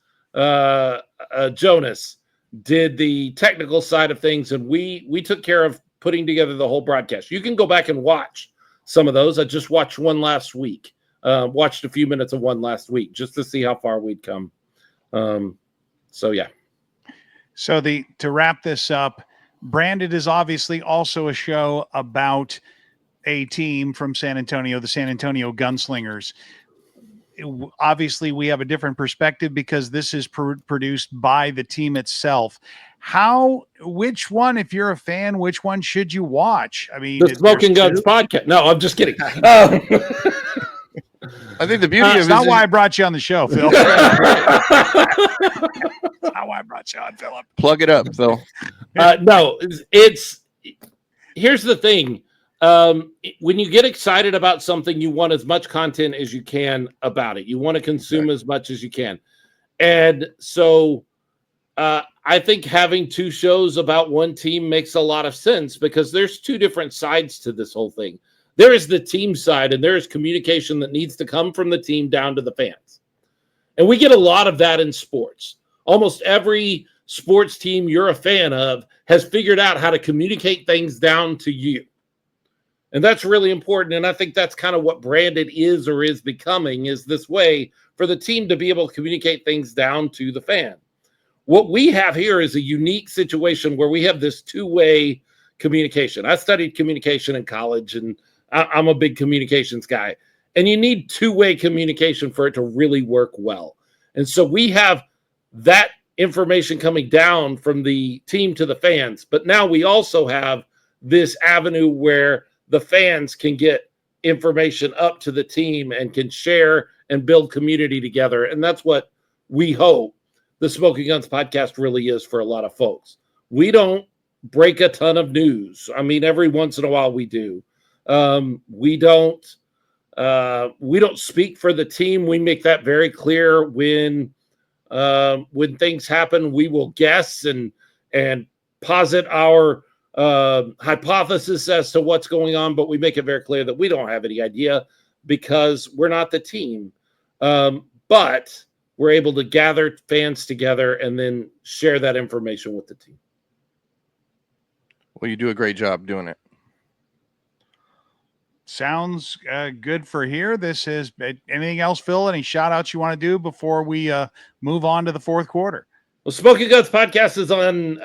Jonas, did the technical side of things, and we took care of putting together the whole broadcast. You can go back and watch some of those. I just watched one last week. Watched a few minutes of one last week just to see how far we'd come. So yeah. So to wrap this up, Branded is obviously also a show about a team from San Antonio, the San Antonio Gunslingers. Obviously, we have a different perspective because this is produced by the team itself. Which one, if you're a fan, which one should you watch? I mean, the Smokin Gunz podcast. No, I'm just kidding. I think the beauty of it's not why I brought you on the show, Phil. That's not why I brought you on, Phillip. Plug it up, Phil. No, here's the thing. When you get excited about something, you want as much content as you can about it. You want to consume as much as you can. And so I think having two shows about one team makes a lot of sense, because there's two different sides to this whole thing. There is the team side, and there is communication that needs to come from the team down to the fans. And we get a lot of that in sports. Almost every sports team you're a fan of has figured out how to communicate things down to you. And that's really important. And I think that's kind of what Branded is or is becoming, is this way for the team to be able to communicate things down to the fan. What we have here is a unique situation where we have this two-way communication. I studied communication in college, and I'm a big communications guy. And you need two-way communication for it to really work well. And so we have that information coming down from the team to the fans. But now we also have this avenue where the fans can get information up to the team and can share and build community together. And that's what we hope the Smokin Gunz podcast really is for a lot of folks. We don't break a ton of news. I mean, every once in a while we do. We don't speak for the team. We make that very clear. When things happen, we will guess and posit our hypothesis as to what's going on, but we make it very clear that we don't have any idea because we're not the team. But we're able to gather fans together and then share that information with the team. Well, you do a great job doing it. Sounds good for here. This is anything else, Phil? Any shout outs you want to do before we move on to the fourth quarter? Well, Smokin Gunz podcast is on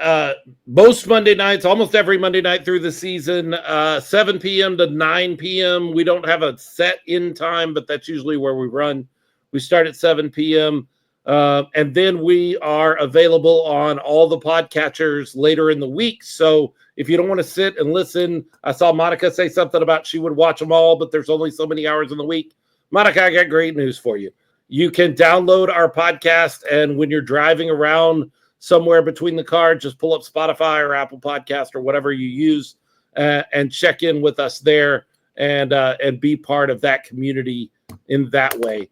most Monday nights, almost every Monday night through the season, 7 p.m. to 9 p.m. We don't have a set in time, but that's usually where we run. We start at 7 p.m. And then we are available on all the podcatchers later in the week. So if you don't want to sit and listen, I saw Monica say something about she would watch them all, but there's only so many hours in the week. Monica, I got great news for you. You can download our podcast, and when you're driving around somewhere between the car, just pull up Spotify or Apple Podcast or whatever you use and check in with us there and be part of that community in that way.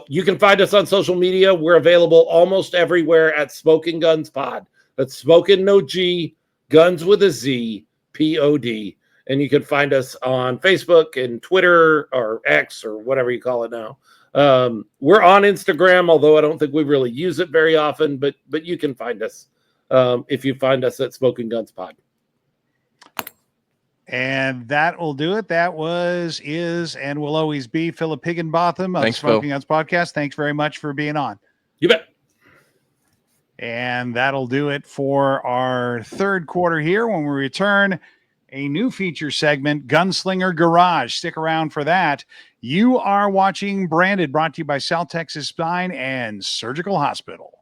You can find us on social media. We're available almost everywhere at Smokin Gunz Pod. That's Smokin, no G, Guns with a Z, P-O-D. And you can find us on Facebook and Twitter or X or whatever you call it now. We're on Instagram, although I don't think we really use it very often, but you can find us if you find us at Smokin Gunz Pod. And that will do it. That is, and will always be Phillip Higginbotham of Thanks, the Smokin Gunz podcast. Thanks very much for being on. You bet. And that'll do it for our third quarter here. When we return, a new feature segment, Gunslinger Garage. Stick around for that. You are watching Branded, brought to you by South Texas Spine and Surgical Hospital.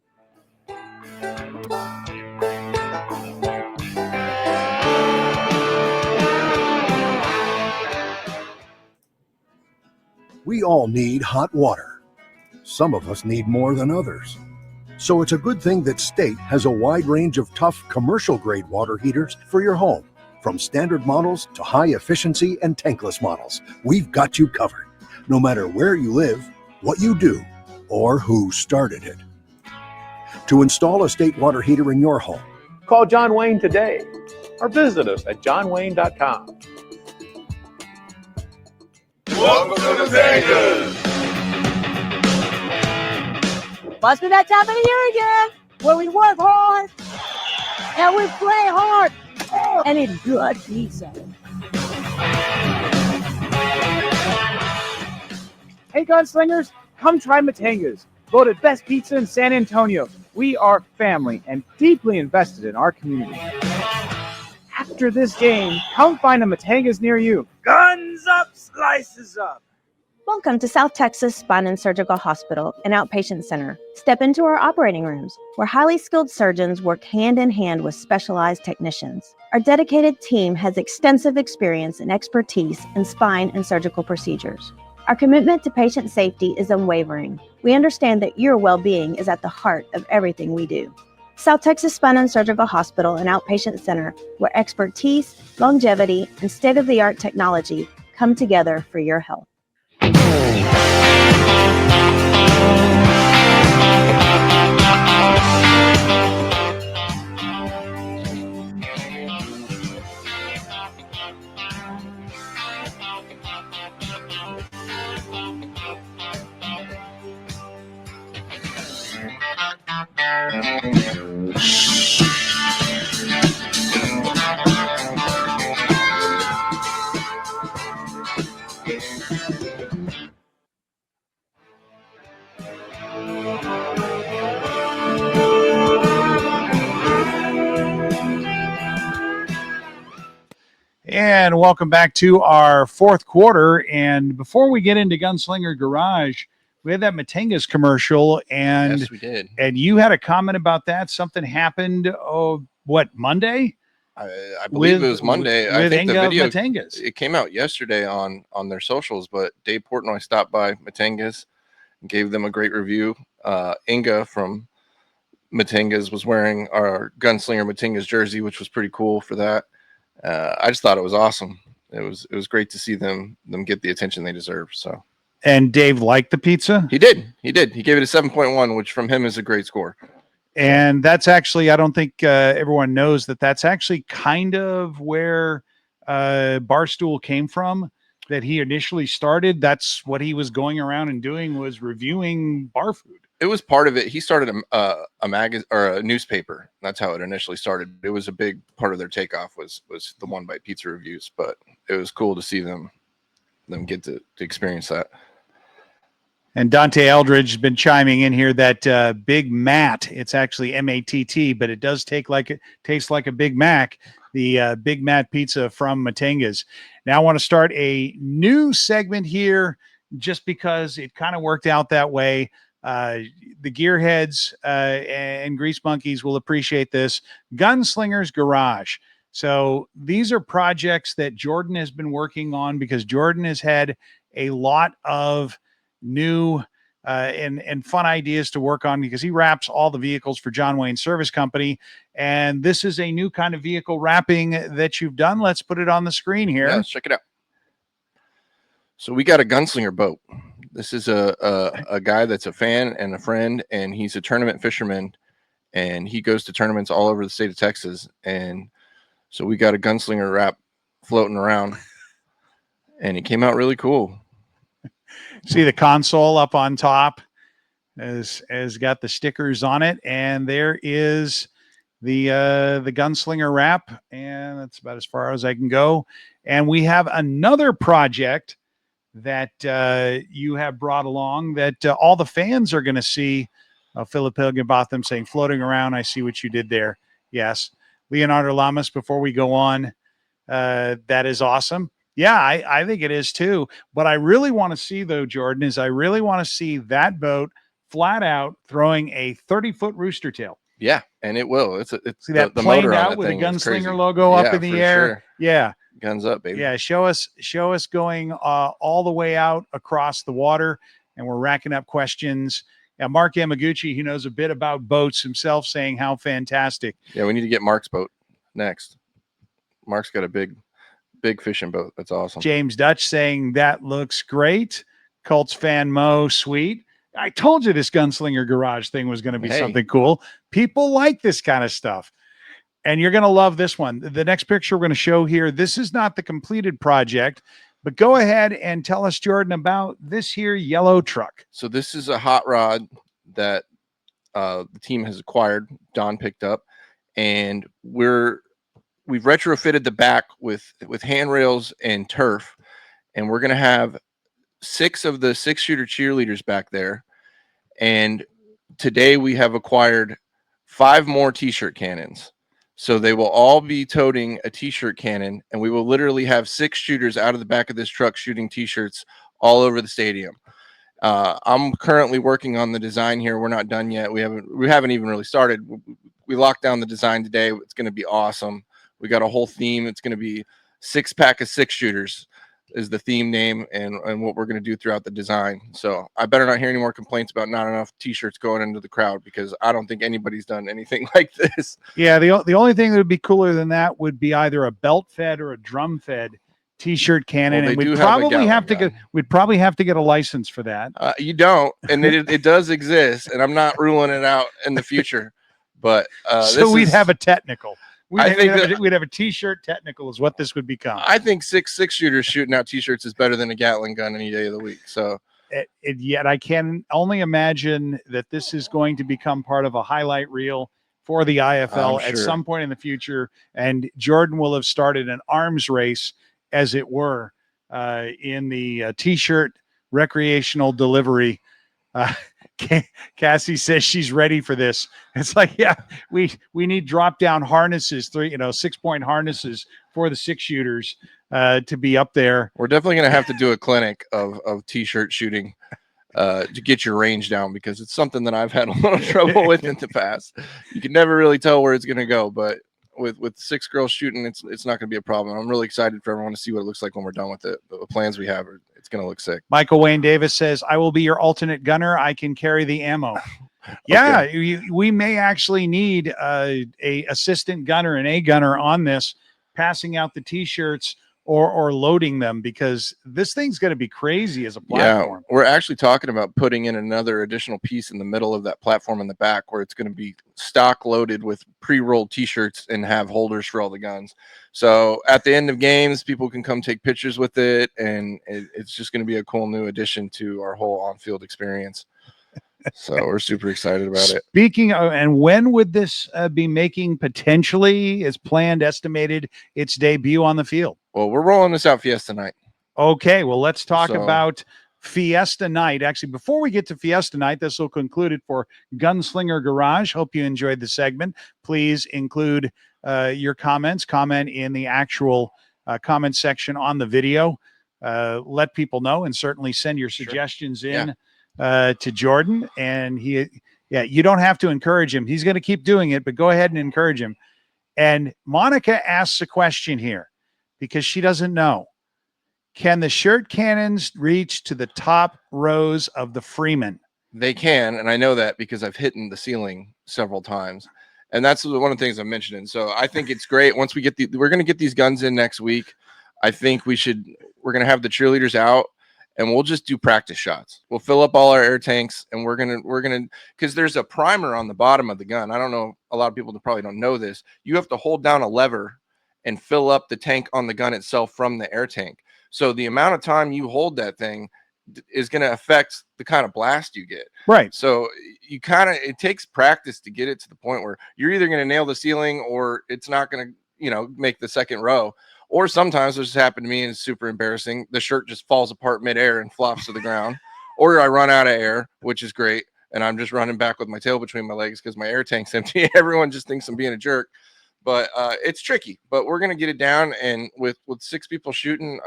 We all need hot water. Some of us need more than others. So it's a good thing that State has a wide range of tough commercial-grade water heaters for your home. From standard models to high efficiency and tankless models, we've got you covered. No matter where you live, what you do, or who started it. To install a state water heater in your home, Call John Wayne today or visit us at johnwayne.com. Welcome to Vegas. Must be that time of the year again where we work hard and we play hard and eat good pizza. Hey Gunslingers, come try Matanga's, voted best pizza in San Antonio. We are family and deeply invested in our community. After this game, come find a Matanga's near you. Guns up, slices up. Welcome to South Texas Spine and Surgical Hospital and Outpatient Center. Step into our operating rooms, where highly skilled surgeons work hand in hand with specialized technicians. Our dedicated team has extensive experience and expertise in spine and surgical procedures. Our commitment to patient safety is unwavering. We understand that your well-being is at the heart of everything we do. South Texas Spine and Surgical Hospital and Outpatient Center, where expertise, longevity, and state-of-the-art technology come together for your health. And welcome back to our fourth quarter. And before we get into Gunslinger Garage, we had that Matanga's commercial, and Yes, we did. And you had a comment about that. Something happened. Oh, what, Monday? I believe it was Monday. I think the Inga video Matanga's. it came out yesterday on their socials, but Dave Portnoy stopped by Matanga's and gave them a great review. Inga from Matanga's was wearing our Gunslinger Matanga's jersey, which was pretty cool for that. I just thought it was awesome. It was great to see them get the attention they deserve. So. And Dave liked the pizza? He did. He gave it a 7.1, which from him is a great score. And that's actually, I don't think everyone knows that's actually kind of where Barstool came from, that he initially started. That's what he was going around and doing, was reviewing bar food. It was part of it. He started a magazine or a newspaper. That's how it initially started. It was a big part of their takeoff was the One Bite Pizza reviews, but it was cool to see them get to experience that. And Dante Eldridge has been chiming in here that Big Matt, it's actually M-A-T-T, but it does taste like a Big Mac, the Big Matt pizza from Matanga's. Now I want to start a new segment here just because it kind of worked out that way. The gearheads and grease monkeys will appreciate this. Gunslingers Garage. So these are projects that Jordan has been working on because Jordan has had a lot of new and fun ideas to work on because he wraps all the vehicles for John Wayne Service Company. And this is a new kind of vehicle wrapping that you've done. Let's put it on the screen here. Yeah, let's check it out. So we got a Gunslinger boat. This is a guy that's a fan and a friend, and he's a tournament fisherman, and he goes to tournaments all over the state of Texas. And so we got a Gunslinger wrap floating around, and it came out really cool. See the console up on top has got the stickers on it, and there is the Gunslinger wrap, and that's about as far as I can go. And we have another project that you have brought along that all the fans are going to see. Phillip Higginbotham saying, floating around, I see what you did there. Yes. Leonardo Lamas, before we go on, that is awesome. Yeah, I think it is too. But I really want to see, though, Jordan, is I really want to see that boat flat out throwing a 30-foot rooster tail. Yeah, and it will. It's see that the planed motor on out that with a thing is Gunslinger crazy. logo up Yeah, in the for air. sure. Yeah. Guns up, baby. Yeah, show us going all the way out across the water, and we're racking up questions. Yeah, Mark Yamaguchi, he knows a bit about boats himself, saying how fantastic. Yeah, we need to get Mark's boat next. Mark's got a big fishing boat. That's awesome. James Dutch saying that looks great. Colts fan Mo, sweet. I told you this Gunslinger Garage thing was going to be something cool. People like this kind of stuff. And you're going to love this one. The next picture we're going to show here, this is not the completed project, but go ahead and tell us, Jordan, about this here yellow truck. So this is a hot rod that the team has acquired. Don picked up, and we've retrofitted the back with handrails and turf, and we're going to have 6 of the 6-shooter cheerleaders back there. And today we have acquired 5 more t-shirt cannons. So they will all be toting a t-shirt cannon, and we will literally have 6 shooters out of the back of this truck shooting t-shirts all over the stadium. I'm currently working on the design here. We're not done yet. We haven't even really started. We locked down the design today. It's going to be awesome. We got a whole theme. It's going to be 6-pack of 6 shooters is the theme name, and what we're going to do throughout the design. So I better not hear any more complaints about not enough t-shirts going into the crowd, because I don't think anybody's done anything like this. Yeah, the only thing that would be cooler than that would be either a belt fed or a drum fed t-shirt cannon, Well, and we'd probably have to get a license for that. You don't, and it does exist, and I'm not ruling it out in the future. But so we'd have a technical. I think we'd have a t-shirt technical is what this would become. I think 6 shooters shooting out t-shirts is better than a Gatling gun any day of the week. So yet I can only imagine that this is going to become part of a highlight reel for the IFL at some point in the future, and Jordan will have started an arms race, as it were, in the t-shirt recreational delivery. Cassie says she's ready for this. It's like, yeah, we need drop down harnesses, 6-point harnesses for the 6 shooters to be up there. We're definitely going to have to do a clinic of t-shirt shooting to get your range down, because it's something that I've had a little trouble with in the past. You can never really tell where it's going to go, but with 6 girls shooting, it's not going to be a problem. I'm really excited for everyone to see what it looks like when we're done with it. The plans we have it's going to look sick. Michael Wayne Davis says, I will be your alternate gunner. I can carry the ammo. Yeah, we may actually need a assistant gunner and a gunner on this, passing out the t-shirts or loading them, because this thing's going to be crazy as a platform. Yeah, we're actually talking about putting in another additional piece in the middle of that platform in the back, where it's going to be stock loaded with pre-rolled t-shirts and have holders for all the guns. So at the end of games, people can come take pictures with it, and it's just going to be a cool new addition to our whole on-field experience. So we're super excited about it. Speaking of, and when would this be making potentially, is planned, estimated, its debut on the field? Well, we're rolling this out Fiesta night. Okay, well, let's talk about Fiesta night. Actually, before we get to Fiesta night, this will conclude it for Gunslinger Garage. Hope you enjoyed the segment. Please include your comments. Comment in the actual comment section on the video. Let people know, and certainly send your suggestions in to Jordan. And you don't have to encourage him. He's going to keep doing it, but go ahead and encourage him. And Monica asks a question here, because she doesn't know. Can the shirt cannons reach to the top rows of the Freeman? They can, and I know that because I've hit the ceiling several times. And that's one of the things I'm mentioning. So I think it's great. Once we get we're going to get these guns in next week. I think we're going to have the cheerleaders out, and we'll just do practice shots. We'll fill up all our air tanks, and we're going to, because there's a primer on the bottom of the gun. I don't know, a lot of people probably don't know this. You have to hold down a lever and fill up the tank on the gun itself from the air tank. So the amount of time you hold that thing is going to affect the kind of blast you get. Right. So it takes practice to get it to the point where you're either going to nail the ceiling, or it's not going to, make the second row. Or sometimes, this has happened to me and it's super embarrassing, the shirt just falls apart midair and flops to the ground. Or I run out of air, which is great, and I'm just running back with my tail between my legs because my air tank's empty. Everyone just thinks I'm being a jerk. But it's tricky, but we're going to get it down. And with 6 people shooting,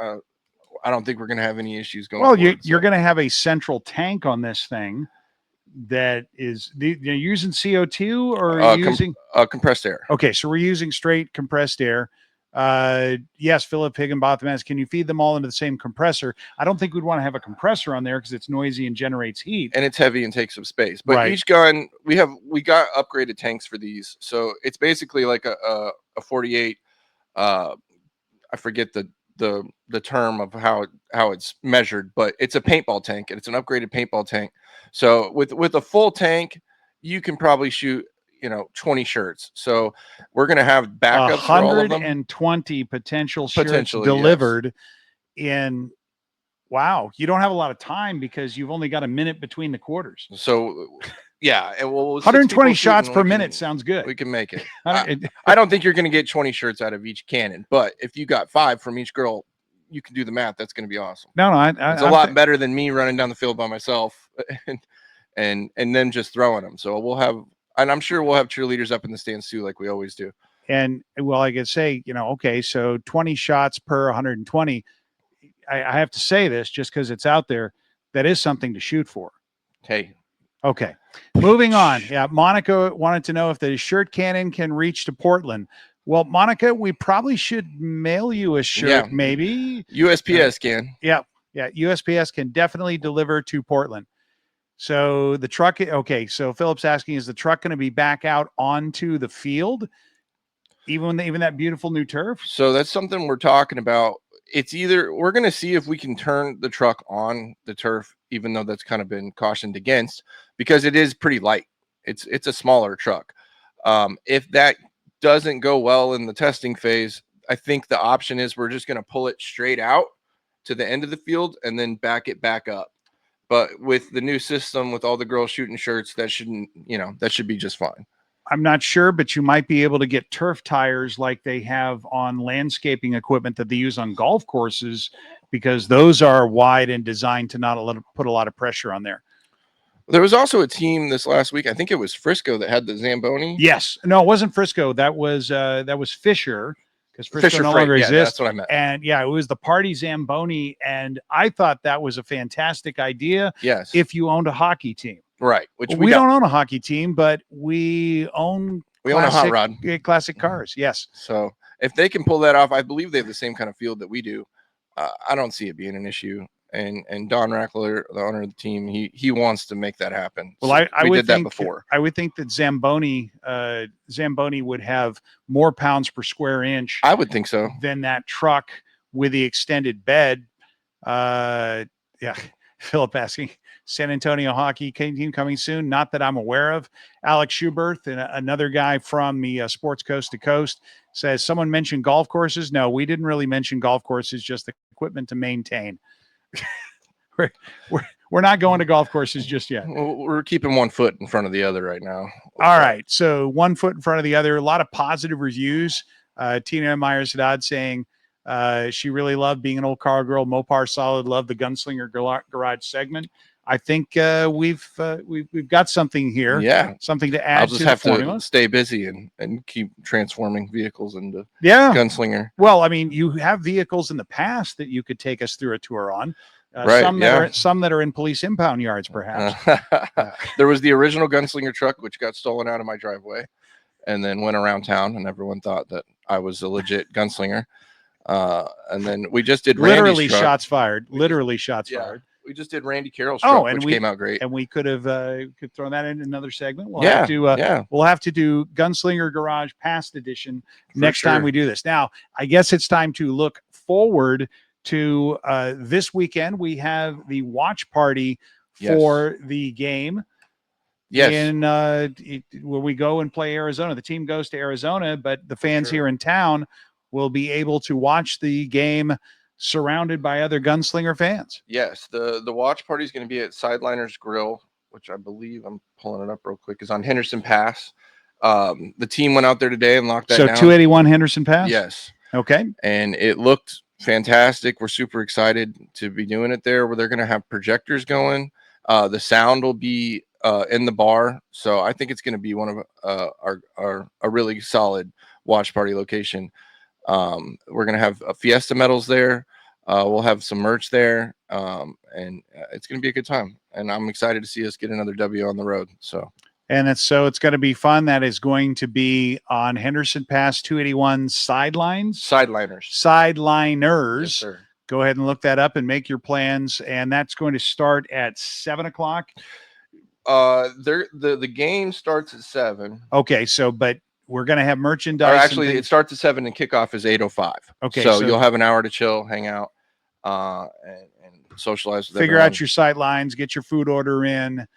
I don't think we're going to have any issues going forward. Well, you're going to have a central tank on this thing that is, you're using CO2 or using compressed air. Okay, so we're using straight compressed air. Yes, Phillip Higginbotham asks, can you feed them all into the same compressor? I don't think we'd want to have a compressor on there because it's noisy and generates heat. And it's heavy and takes up space. But each gun, we got upgraded tanks for these. So it's basically like a 48 I forget the term of how it's measured, but it's a paintball tank, and it's an upgraded paintball tank. So with a full tank, you can probably shoot 20 shirts. So we're gonna have backups for all of them. 120 potential shirts Potentially, delivered in. Wow, you don't have a lot of time because you've only got a minute between the quarters. So yeah, and we'll 120 shots per minute sounds good. We can make it. I don't think you're going to get 20 shirts out of each cannon, but if you got 5 from each girl, you can do the math. That's going to be awesome. No, it's a lot better than me running down the field by myself and them just throwing them. So we'll have, and I'm sure we'll have cheerleaders up in the stands too, like we always do. And well, I could say, okay, so 20 shots per 120. I have to say this just because it's out there. That is something to shoot for. Hey. Okay. Moving on. Yeah. Monica wanted to know if the shirt cannon can reach to Portland. Well, Monica, we probably should mail you a shirt, maybe. USPS can. Yeah. Yeah. USPS can definitely deliver to Portland. So the truck. Okay. So Philip's asking, is the truck going to be back out onto the field? Even that beautiful new turf? So that's something we're talking about. It's either we're going to see if we can turn the truck on the turf, even though that's kind of been cautioned against, because it is pretty light. It's a smaller truck. If that doesn't go well in the testing phase, I think the option is we're just going to pull it straight out to the end of the field and then back it back up. But with the new system, with all the girls shooting shirts, that should be just fine. I'm not sure, but you might be able to get turf tires like they have on landscaping equipment that they use on golf courses, because those are wide and designed to not put a lot of pressure on there. There was also a team this last week, I think it was Frisco, that had the Zamboni. Yes. No, it wasn't Frisco. That was Fisher, because Frisco no longer exists. That's what I meant. And yeah, it was the Party Zamboni. And I thought that was a fantastic idea. Yes. If you owned a hockey team. Right. Which we don't own a hockey team, but we own a hot rod. Classic cars. Yes. So if they can pull that off, I believe they have the same kind of field that we do. I don't see it being an issue. And Don Rackler, the owner of the team, he wants to make that happen. Well, so I we did that before. I would think that Zamboni would have more pounds per square inch. I would think so. Than that truck with the extended bed. Philip asking, San Antonio hockey team coming soon? Not that I'm aware of. Alex Schubert, and another guy from the Sports Coast to Coast, says, someone mentioned golf courses. No, we didn't really mention golf courses, just the equipment to maintain. We're not going to golf courses just yet. We're keeping one foot in front of the other right now. All right. So 1 foot in front of the other. A lot of positive reviews. Tina Myers-Haddad saying she really loved being an old car girl. Mopar solid. Loved the Gunslinger Garage segment. I think we've got something here. Yeah, something to add. I'll just to have the formula. to stay busy and keep transforming vehicles into Gunslinger. Well, I mean, you have vehicles in the past that you could take us through a tour on. Right. Some that are in police impound yards, perhaps. There was the original Gunslinger truck, which got stolen out of my driveway, and then went around town, and everyone thought that I was a legit gunslinger. And then we just did literally Randy's shots fired. Literally shots fired. We just did Randy Carroll's truck, which came out great. And we could have could throw that in another segment. We'll have to do Gunslinger Garage Past Edition next time we do this. Now, I guess it's time to look forward to this weekend. We have the watch party for the game. Yes. Where we go and play Arizona. The team goes to Arizona, but the fans here in town will be able to watch the game surrounded by other Gunslinger fans. Yes, the watch party is going to be at Sideliners Grill, which I believe, I'm pulling it up real quick, is on Henderson Pass. The team went out there today and locked that down. So 281 Henderson Pass? Yes. Okay. And it looked fantastic. We're super excited to be doing it there, where they're going to have projectors going. The sound will be in the bar. So I think it's going to be one of a really solid watch party location. We're going to have Fiesta medals there. We'll have some merch there. And it's going to be a good time. And I'm excited to see us get another W on the road. And it's going to be fun. That is going to be on Henderson Pass 281 Sideliners. Yes, sir. Go ahead and look that up and make your plans. And that's going to start at 7:00. The game starts at 7. Okay. So, but we're going to have merchandise. Or and actually, things. it starts at 7 and kickoff is 8:05. Okay, so so- you'll have an hour to chill, hang out, and socialize with Figure everyone. out your sight lines, get your food order in,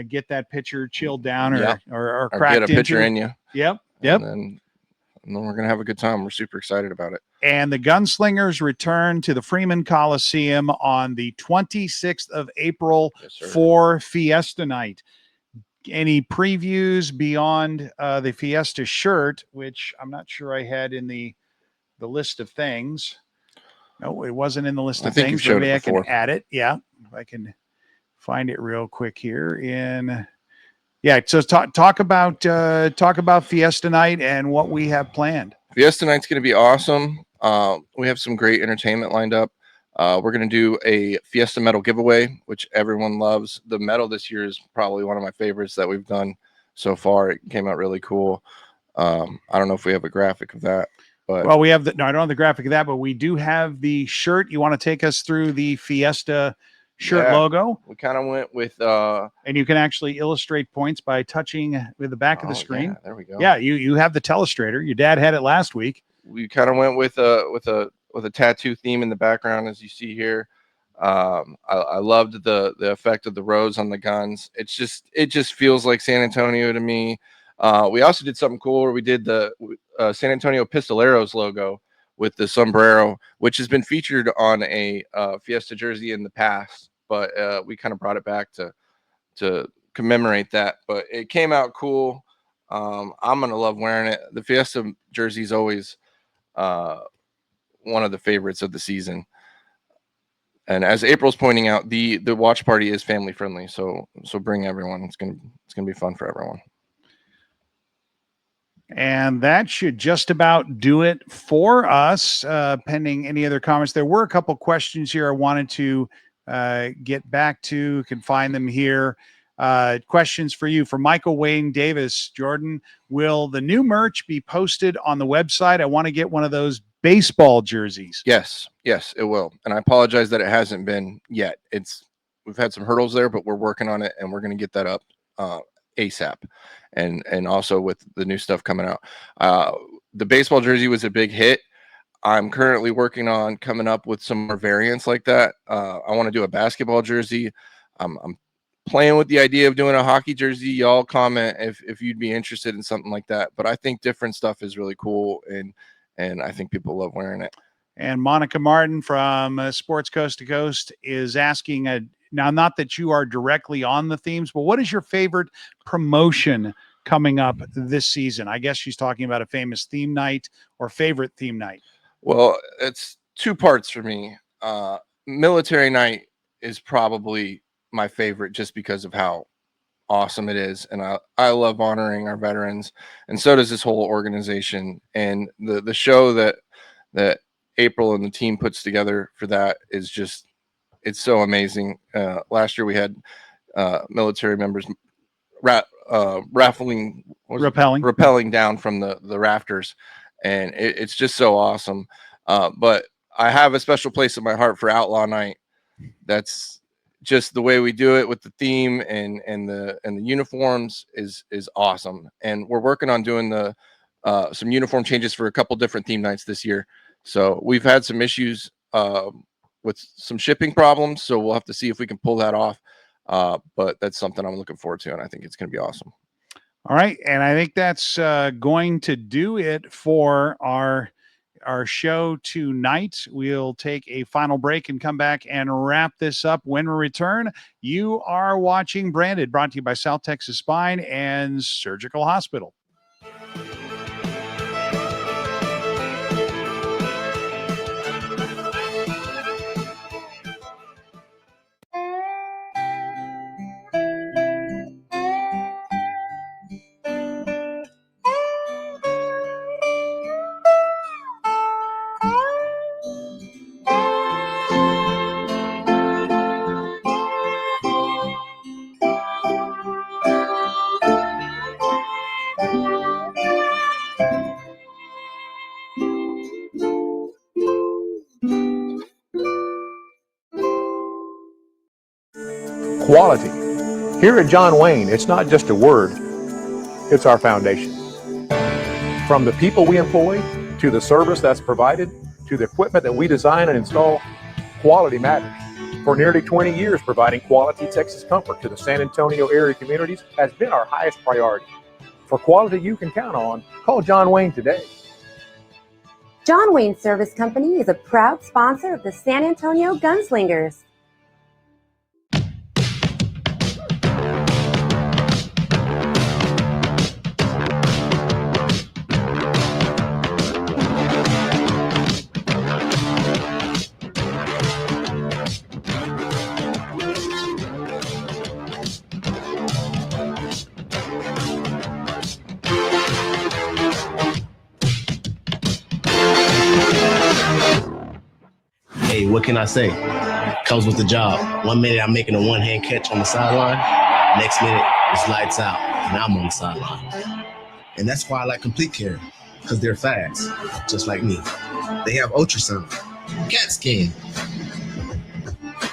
get that pitcher chilled down Yep. or Or cracked get a pitcher into. in you. Yep. Yep. And then we're gonna have a good time. We're super excited about it. And the Gunslingers return to the Freeman Coliseum on the 26th of April for Fiesta Night. Any previews beyond the Fiesta shirt, which I'm not sure I had in the list of things. No, it wasn't in the list I of think things. you've showed Maybe it I can before. add it. Yeah, if I can find it real quick here. Yeah, so talk about Fiesta Night and what we have planned. Fiesta Night's going to be awesome. We have some great entertainment lined up. We're going to do a Fiesta medal giveaway, which everyone loves. The medal this year is probably one of my favorites that we've done so far. It came out really cool. I don't know if we have a graphic of that, but Well, we have no, I don't have the graphic of that, but we do have the shirt. You want to take us through the Fiesta shirt yeah, logo? we kind of went with And you can actually illustrate points by touching with the back of the screen. Yeah, there we go. Yeah, you have the telestrator. Your dad had it last week. We kind of went with a tattoo theme in the background, as you see here. I loved the effect of the rose on the guns. It just feels like San Antonio to me. We also did something cool where we did the San Antonio Pistoleros logo with the sombrero, which has been featured on a Fiesta jersey in the past, but we kind of brought it back to commemorate that. But it came out cool. I'm gonna love wearing it. The Fiesta jersey is always one of the favorites of the season. And as April's pointing out, the watch party is family friendly, so bring everyone. It's gonna be fun for everyone. And that should just about do it for us, pending any other comments. There were a couple questions here I wanted to get back to. You can find them here. Questions for you from Michael Wayne Davis. Jordan, will the new merch be posted on the website? I want to get one of those baseball jerseys. Yes, it will. And I apologize that it hasn't been yet. We've had some hurdles there, but we're working on it, and we're going to get that up ASAP. And also with the new stuff coming out. The baseball jersey was a big hit. I'm currently working on coming up with some more variants like that. I want to do a basketball jersey. I'm playing with the idea of doing a hockey jersey. Y'all comment if you'd be interested in something like that. But I think different stuff is really cool, and I think people love wearing it. And Monica Martin from Sports Coast to Coast is asking, now, not that you are directly on the themes, but what is your favorite promotion coming up this season? I guess she's talking about a famous theme night or favorite theme night. Well, it's two parts for me. Military night is probably my favorite just because of how awesome it is. And I love honoring our veterans, and so does this whole organization. And the show that April and the team puts together for that is just, it's so amazing. Last year we had military members rappelling down from the rafters, and it's just so awesome. But I have a special place in my heart for Outlaw Night. That's just the way we do it with the theme and the uniforms is awesome. And we're working on doing some uniform changes for a couple different theme nights this year. So we've had some issues with some shipping problems, so we'll have to see if we can pull that off. But that's something I'm looking forward to, and I think it's going to be awesome. All right, and I think that's going to do it for our show tonight. We'll take a final break and come back and wrap this up. When we return, you are watching Branded, brought to you by South Texas Spine and Surgical Hospital. Quality. Here at John Wayne, it's not just a word, it's our foundation. From the people we employ, to the service that's provided, to the equipment that we design and install, quality matters. For nearly 20 years, providing quality Texas comfort to the San Antonio area communities has been our highest priority. For quality you can count on, call John Wayne today. John Wayne Service Company is a proud sponsor of the San Antonio Gunslingers. Hey, what can I say? Comes with the job. 1 minute I'm making a one-hand catch on the sideline. Next minute it's lights out and I'm on the sideline. And that's why I like Complete Care, because they're fast, just like me. They have ultrasound, CAT scan,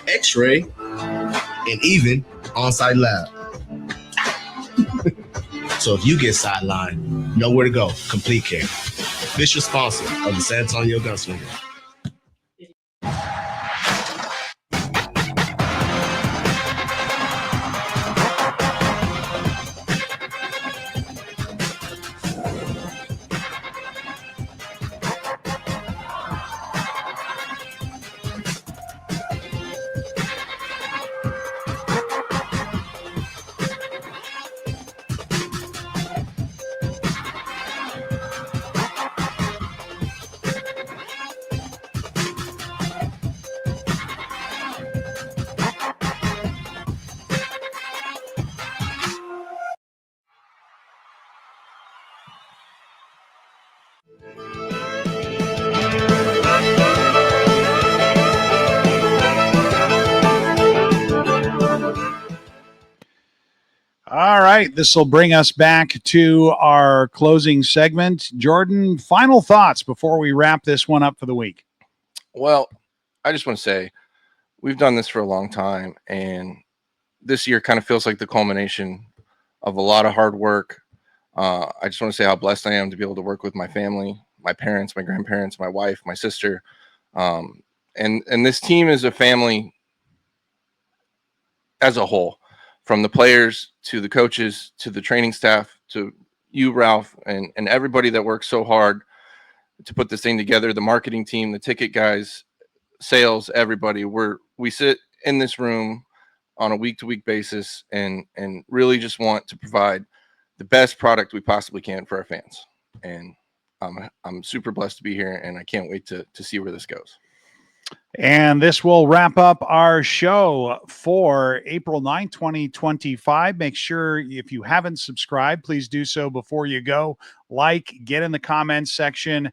X-ray, and even on-site lab. So if you get sidelined, know where to go. Complete Care, official sponsor of the San Antonio Gunslingers. All right, this will bring us back to our closing segment. Jordan, final thoughts before we wrap this one up for the week. Well, I just want to say we've done this for a long time, and this year kind of feels like the culmination of a lot of hard work. I just want to say how blessed I am to be able to work with my family, my parents, my grandparents, my wife, my sister. And this team is a family as a whole, from the players to the coaches to the training staff to you, Ralph, and everybody that works so hard to put this thing together, the marketing team, the ticket guys, sales, everybody. We sit in this room on a week-to-week basis and really just want to provide the best product we possibly can for our fans. And I'm super blessed to be here, and I can't wait to see where this goes. And this will wrap up our show for April 9th, 2025. Make sure if you haven't subscribed, please do so before you go. Like, get in the comments section,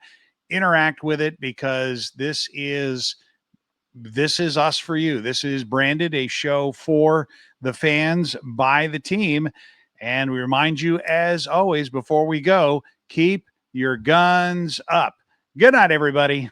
interact with it, because this is us for you. This is Branded, a show for the fans by the team. And we remind you, as always, before we go, keep your guns up. Good night, everybody.